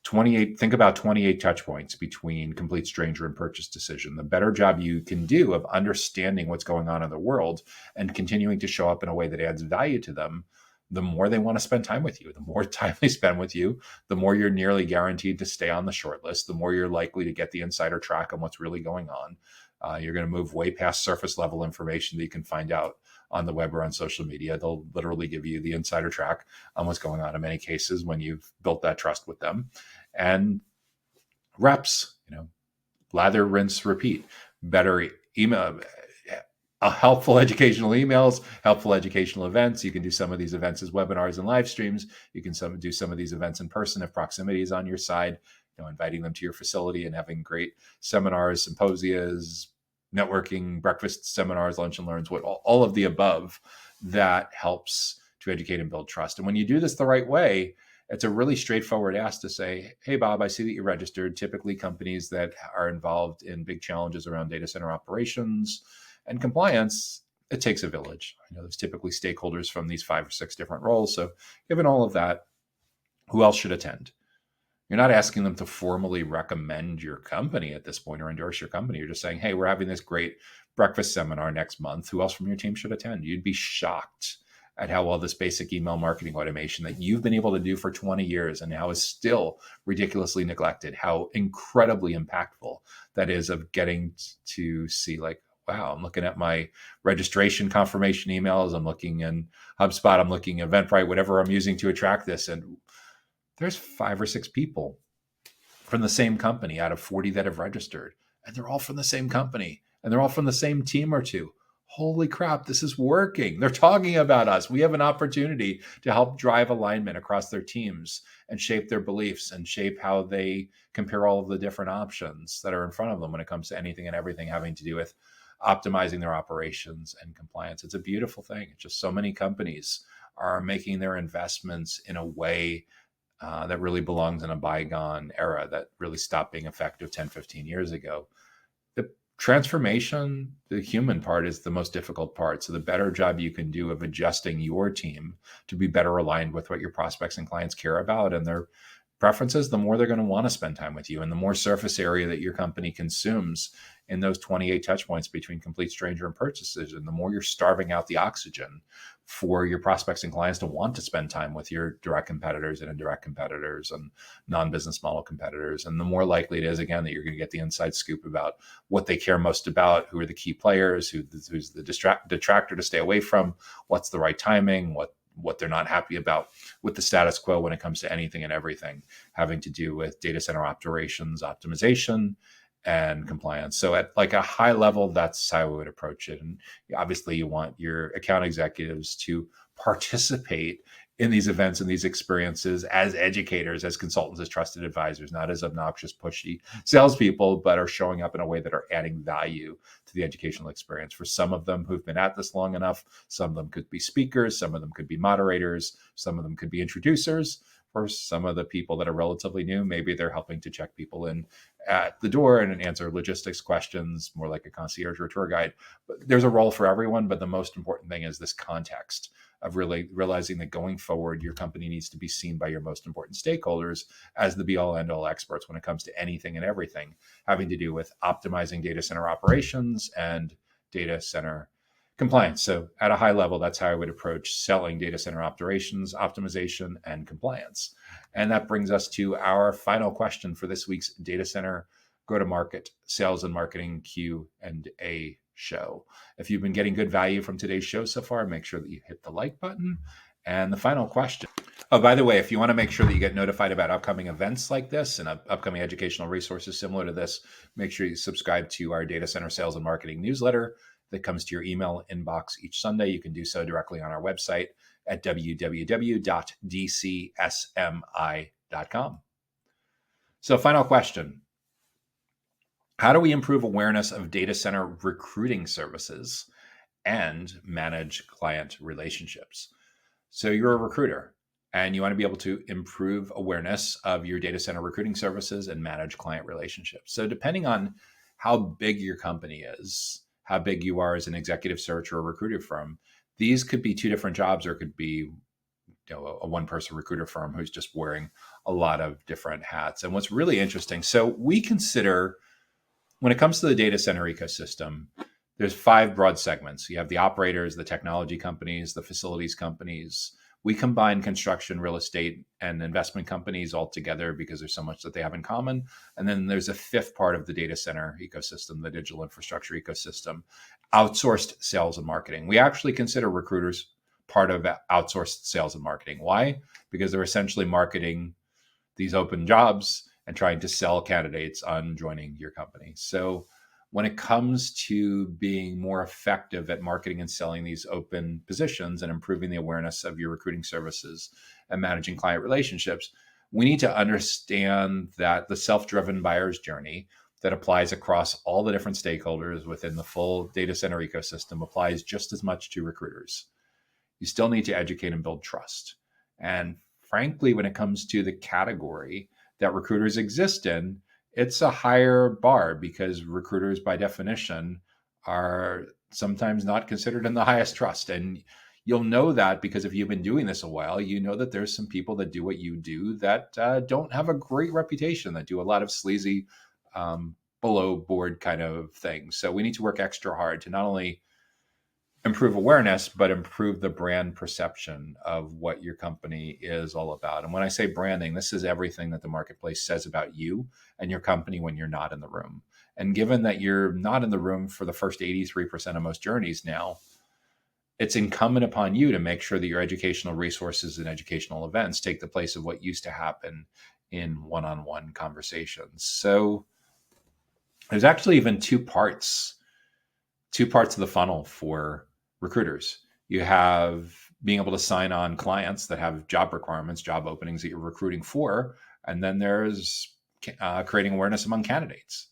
Think about 28 touch points between complete stranger and purchase decision. The better job you can do of understanding what's going on in the world and continuing to show up in a way that adds value to them, the more they want to spend time with you. The more time they spend with you, the more you're nearly guaranteed to stay on the short list, the more you're likely to get the insider track on what's really going on. You're going to move way past surface level information that you can find out on the web or on social media. They'll literally give you the insider track on what's going on in many cases when you've built that trust with them. And reps, lather, rinse, repeat. Better email, helpful educational emails, helpful educational events. You can do some of these events as webinars and live streams. You can do some of these events in person if proximity is on your side, inviting them to your facility and having great seminars, symposias, networking, breakfast seminars, lunch and learns, all of the above that helps to educate and build trust. And when you do this the right way, it's a really straightforward ask to say, hey, Bob, I see that you're registered. Typically companies that are involved in big challenges around data center operations and compliance, it takes a village. There's typically stakeholders from these 5 or 6 different roles. So given all of that, who else should attend? You're not asking them to formally recommend your company at this point or endorse your company. You're just saying, hey, we're having this great breakfast seminar next month. Who else from your team should attend? You'd be shocked at how well this basic email marketing automation that you've been able to do for 20 years and now is still ridiculously neglected, how incredibly impactful that is of getting to see, like, wow, I'm looking at my registration confirmation emails. I'm looking in HubSpot. I'm looking at Eventbrite, whatever I'm using to attract this. And there's 5 or 6 people from the same company out of 40 that have registered. And they're all from the same company. And they're all from the same team or two. Holy crap, this is working. They're talking about us. We have an opportunity to help drive alignment across their teams and shape their beliefs and shape how they compare all of the different options that are in front of them when it comes to anything and everything having to do with optimizing their operations and compliance. It's a beautiful thing. It's just so many companies are making their investments in a way that really belongs in a bygone era that really stopped being effective 10, 15 years ago. Transformation, the human part, is the most difficult part. So the better job you can do of adjusting your team to be better aligned with what your prospects and clients care about and their preferences, the more they're going to want to spend time with you. And the more surface area that your company consumes in those 28 touch points between complete stranger and purchases, and the more you're starving out the oxygen for your prospects and clients to want to spend time with your direct competitors and indirect competitors and non-business model competitors. And the more likely it is, again, that you're going to get the inside scoop about what they care most about, who are the key players, who's the detractor to stay away from, what's the right timing, what they're not happy about with the status quo when it comes to anything and everything having to do with data center operations, optimization, and compliance. So at like a high level, that's how I would approach it. And obviously you want your account executives to participate in these events and these experiences as educators, as consultants, as trusted advisors, not as obnoxious, pushy salespeople, but are showing up in a way that are adding value to the educational experience. For some of them who've been at this long enough, some of them could be speakers, some of them could be moderators, some of them could be introducers. For some of the people that are relatively new, maybe they're helping to check people in at the door and answer logistics questions, more like a concierge or a tour guide. But there's a role for everyone, but the most important thing is this context of really realizing that going forward, your company needs to be seen by your most important stakeholders as the be all end all experts when it comes to anything and everything having to do with optimizing data center operations and data center compliance. So at a high level, that's how I would approach selling data center operations, optimization, and compliance. And that brings us to our final question for this week's data center go-to-market sales and marketing Q&A show. If you've been getting good value from today's show so far, make sure that you hit the like button. And the final question. Oh, by the way, if you want to make sure that you get notified about upcoming events like this and upcoming educational resources similar to this, make sure you subscribe to our data center sales and marketing newsletter that comes to your email inbox each Sunday. You can do so directly on our website at www.dcsmi.com. So, final question. How do we improve awareness of data center recruiting services and manage client relationships? So you're a recruiter and you want to be able to improve awareness of your data center recruiting services and manage client relationships. So depending on how big your company is, how big you are as an executive search or a recruiter firm, these could be two different jobs, or it could be a one-person recruiter firm who's just wearing a lot of different hats. And what's really interesting, so we consider, when it comes to the data center ecosystem, there's 5 broad segments. You have the operators, the technology companies, the facilities companies. We combine construction, real estate, and investment companies all together because there's so much that they have in common. And then there's a 5th part of the data center ecosystem, the digital infrastructure ecosystem, outsourced sales and marketing. We actually consider recruiters part of outsourced sales and marketing. Why? Because they're essentially marketing these open jobs and trying to sell candidates on joining your company. So when it comes to being more effective at marketing and selling these open positions and improving the awareness of your recruiting services and managing client relationships, we need to understand that the self-driven buyer's journey that applies across all the different stakeholders within the full data center ecosystem applies just as much to recruiters. You still need to educate and build trust. And frankly, when it comes to the category that recruiters exist in, it's a higher bar because recruiters by definition are sometimes not considered in the highest trust. And you'll know that because if you've been doing this a while, you know that there's some people that do what you do that don't have a great reputation, that do a lot of sleazy, below board kind of things. So we need to work extra hard to not only improve awareness, but improve the brand perception of what your company is all about. And when I say branding, this is everything that the marketplace says about you and your company when you're not in the room. And given that you're not in the room for the first 83% of most journeys now, it's incumbent upon you to make sure that your educational resources and educational events take the place of what used to happen in one-on-one conversations. So there's actually even two parts of the funnel for recruiters. You have being able to sign on clients that have job requirements, job openings that you're recruiting for. And then there's creating awareness among candidates,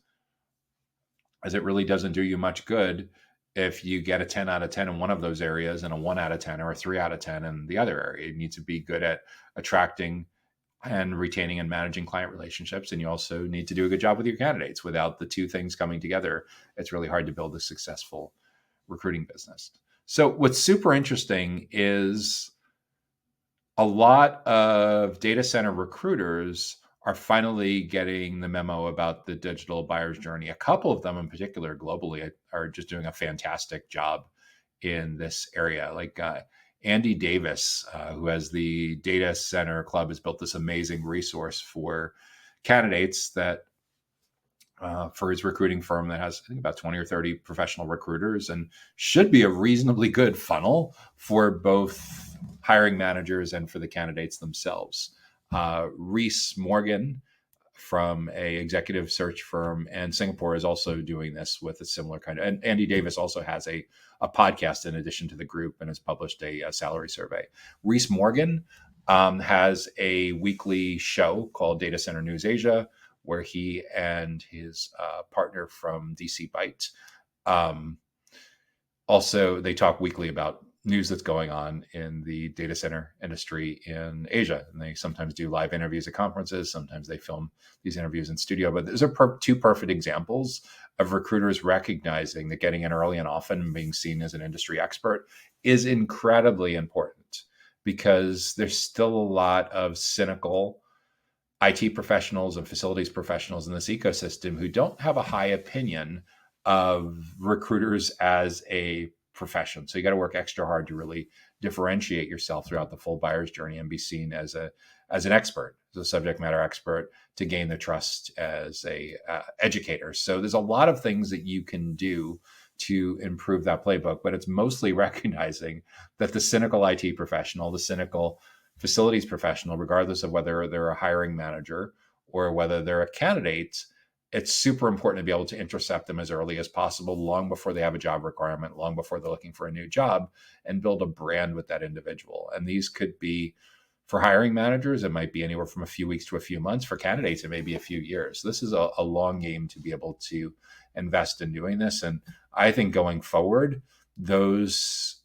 as it really doesn't do you much good if you get a 10 out of 10 in one of those areas and a 1 out of 10 or a 3 out of 10 in the other area. You need to be good at attracting and retaining and managing client relationships. And you also need to do a good job with your candidates. Without the two things coming together, it's really hard to build a successful recruiting business. So what's super interesting is a lot of data center recruiters are finally getting the memo about the digital buyer's journey. A couple of them in particular globally are just doing a fantastic job in this area. Like Andy Davis, who has the Data Center Club, has built this amazing resource for candidates that for his recruiting firm that has, I think, about 20 or 30 professional recruiters and should be a reasonably good funnel for both hiring managers and for the candidates themselves. Reese Morgan from a executive search firm in Singapore is also doing this with a similar kind of, and Andy Davis also has a podcast in addition to the group and has published a salary survey. Reese Morgan has a weekly show called Data Center News Asia, where he and his partner from DC Byte also, they talk weekly about news that's going on in the data center industry in Asia. And they sometimes do live interviews at conferences. Sometimes they film these interviews in studio. But those are two perfect examples of recruiters recognizing that getting in early and often and being seen as an industry expert is incredibly important, because there's still a lot of cynical IT professionals and facilities professionals in this ecosystem who don't have a high opinion of recruiters as a profession. So you got to work extra hard to really differentiate yourself throughout the full buyer's journey and be seen as an expert, as a subject matter expert, to gain the trust as a educator. So there's a lot of things that you can do to improve that playbook, but it's mostly recognizing that the cynical IT professional, the cynical facilities professional, regardless of whether they're a hiring manager or whether they're a candidate, it's super important to be able to intercept them as early as possible, long before they have a job requirement, long before they're looking for a new job, and build a brand with that individual. And these could be, for hiring managers, it might be anywhere from a few weeks to a few months. For candidates, it may be a few years. This is a long game to be able to invest in doing this. And I think going forward, those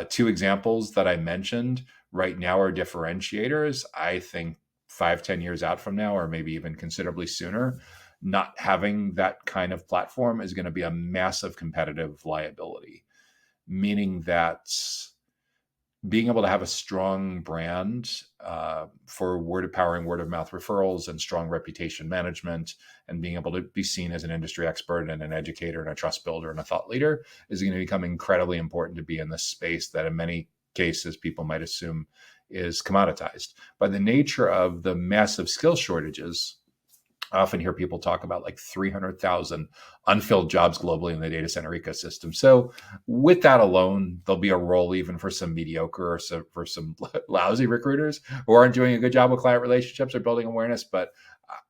two examples that I mentioned right now are differentiators. I think 5-10 years out from now, or maybe even considerably sooner, not having that kind of platform is going to be a massive competitive liability, meaning that being able to have a strong brand for powering word of mouth referrals and strong reputation management, and being able to be seen as an industry expert and an educator and a trust builder and a thought leader is going to become incredibly important to be in this space that in many cases people might assume is commoditized. By the nature of the massive skill shortages, I often hear people talk about like 300,000 unfilled jobs globally in the data center ecosystem. So with that alone, there'll be a role even for some mediocre or for some lousy recruiters who aren't doing a good job with client relationships or building awareness. But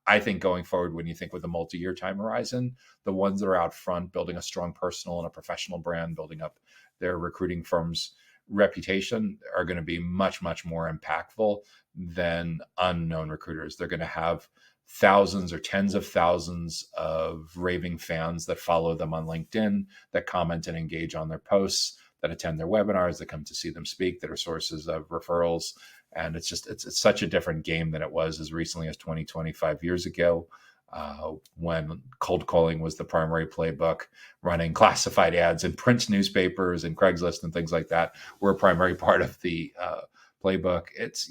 I think going forward, when you think with a multi-year time horizon, the ones that are out front, building a strong personal and a professional brand, building up their recruiting firm's reputation, are going to be much, much more impactful than unknown recruiters. They're going to have thousands or tens of thousands of raving fans that follow them on LinkedIn, that comment and engage on their posts, that attend their webinars, that come to see them speak, that are sources of referrals. And it's such a different game than it was as recently as 20, 25 years ago, when cold calling was the primary playbook. Running classified ads in print newspapers and Craigslist and things like that were a primary part of the playbook. It's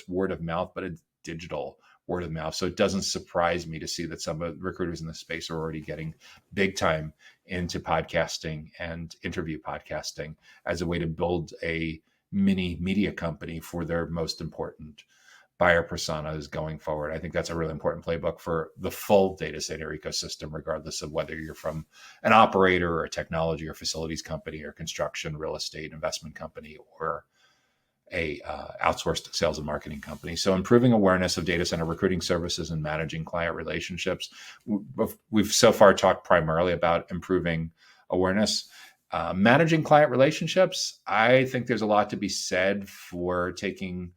word of mouth, but it's digital word of mouth. So it doesn't surprise me to see that some of the recruiters in the space are already getting big time into podcasting and interview podcasting as a way to build a mini media company for their most important buyer personas going forward. I think that's a really important playbook for the full data center ecosystem, regardless of whether you're from an operator or a technology or facilities company or construction, real estate, investment company, or a outsourced sales and marketing company. So improving awareness of data center recruiting services and managing client relationships. We've so far talked primarily about improving awareness. Managing client relationships, I think there's a lot to be said for taking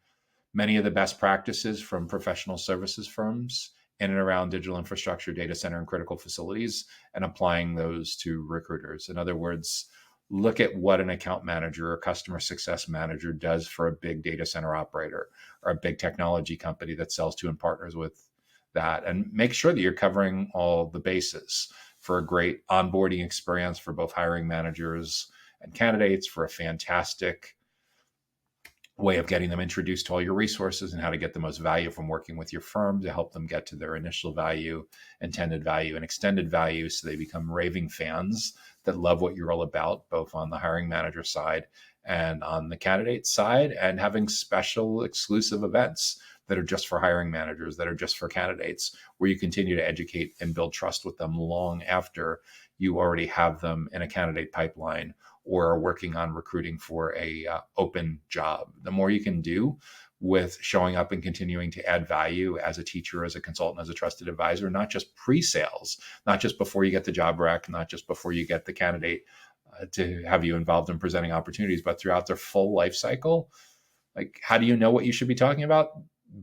many of the best practices from professional services firms in and around digital infrastructure, data center, and critical facilities, and applying those to recruiters. In other words, look at what an account manager or customer success manager does for a big data center operator or a big technology company that sells to and partners with that, and make sure that you're covering all the bases for a great onboarding experience for both hiring managers and candidates, for a fantastic way of getting them introduced to all your resources and how to get the most value from working with your firm to help them get to their initial value, intended value, and extended value, so they become raving fans that love what you're all about, both on the hiring manager side and on the candidate side, and having special exclusive events that are just for hiring managers, that are just for candidates, where you continue to educate and build trust with them long after you already have them in a candidate pipeline or are working on recruiting for a open job. The more you can do with showing up and continuing to add value as a teacher, as a consultant, as a trusted advisor, not just pre-sales, not just before you get the job rec, not just before you get the candidate to have you involved in presenting opportunities, but throughout their full life cycle. Like, how do you know what you should be talking about?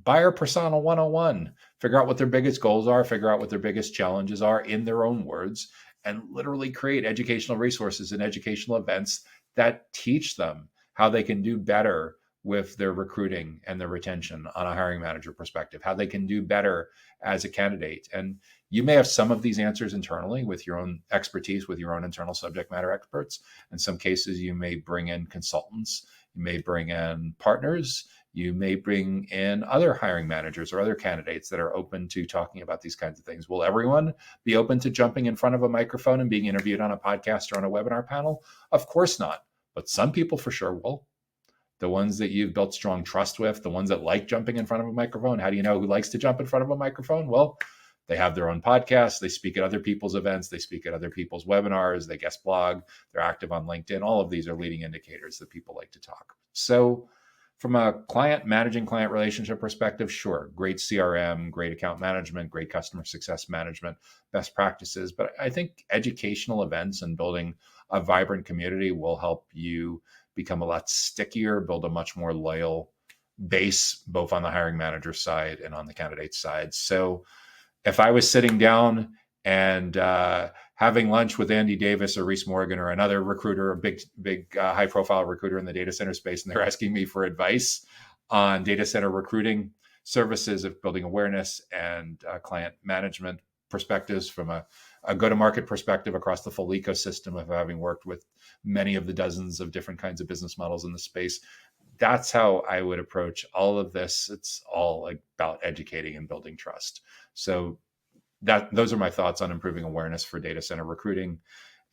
Buyer persona 101. Figure out what their biggest goals are, figure out what their biggest challenges are in their own words, and literally create educational resources and educational events that teach them how they can do better with their recruiting and their retention on a hiring manager perspective, how they can do better as a candidate. And you may have some of these answers internally with your own expertise, with your own internal subject matter experts. In some cases, you may bring in consultants, you may bring in partners, you may bring in other hiring managers or other candidates that are open to talking about these kinds of things. Will everyone be open to jumping in front of a microphone and being interviewed on a podcast or on a webinar panel? Of course not. But some people for sure will. The ones that you've built strong trust with, the ones that like jumping in front of a microphone. How do you know who likes to jump in front of a microphone? Well, they have their own podcasts. They speak at other people's events. They speak at other people's webinars. They guest blog. They're active on LinkedIn. All of these are leading indicators that people like to talk. So from a managing client relationship perspective, sure, great CRM, great account management, great customer success management, best practices. But I think educational events and building a vibrant community will help you become a lot stickier, build a much more loyal base, both on the hiring manager side and on the candidate side. So if I was sitting down and having lunch with Andy Davis or Reese Morgan or another recruiter, a big high profile recruiter in the data center space, and they're asking me for advice on data center recruiting services, of building awareness and client management perspectives from a go-to-market perspective across the full ecosystem, of having worked with many of the dozens of different kinds of business models in the space, that's how I would approach all of this. It's all about educating and building trust. So those are my thoughts on improving awareness for data center recruiting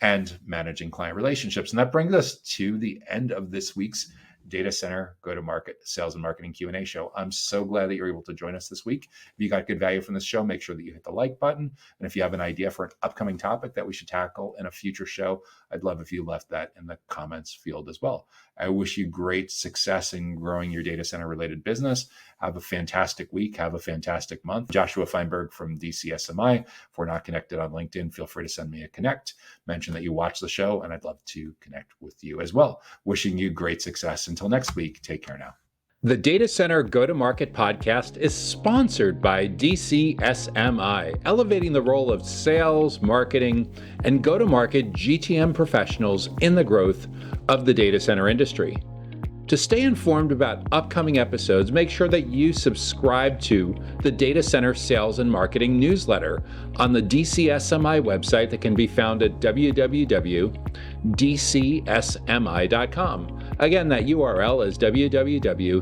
and managing client relationships. And that brings us to the end of this week's Data Center Go-to-Market Sales and Marketing Q&A show. I'm so glad that you're able to join us this week. If you got good value from this show, make sure that you hit the like button. And if you have an idea for an upcoming topic that we should tackle in a future show, I'd love if you left that in the comments field as well. I wish you great success in growing your data center related business. Have a fantastic week. Have a fantastic month. Joshua Feinberg from DCSMI. If we're not connected on LinkedIn, feel free to send me a connect. Mention that you watch the show, and I'd love to connect with you as well. Wishing you great success. Until next week, take care now. The Data Center Go-to-Market podcast is sponsored by DCSMI, elevating the role of sales, marketing, and go-to-market GTM professionals in the growth of the data center industry. To stay informed about upcoming episodes, make sure that you subscribe to the Data Center Sales and Marketing newsletter on the DCSMI website that can be found at www.dcsmi.com. Again, that URL is www.dcsmi.com.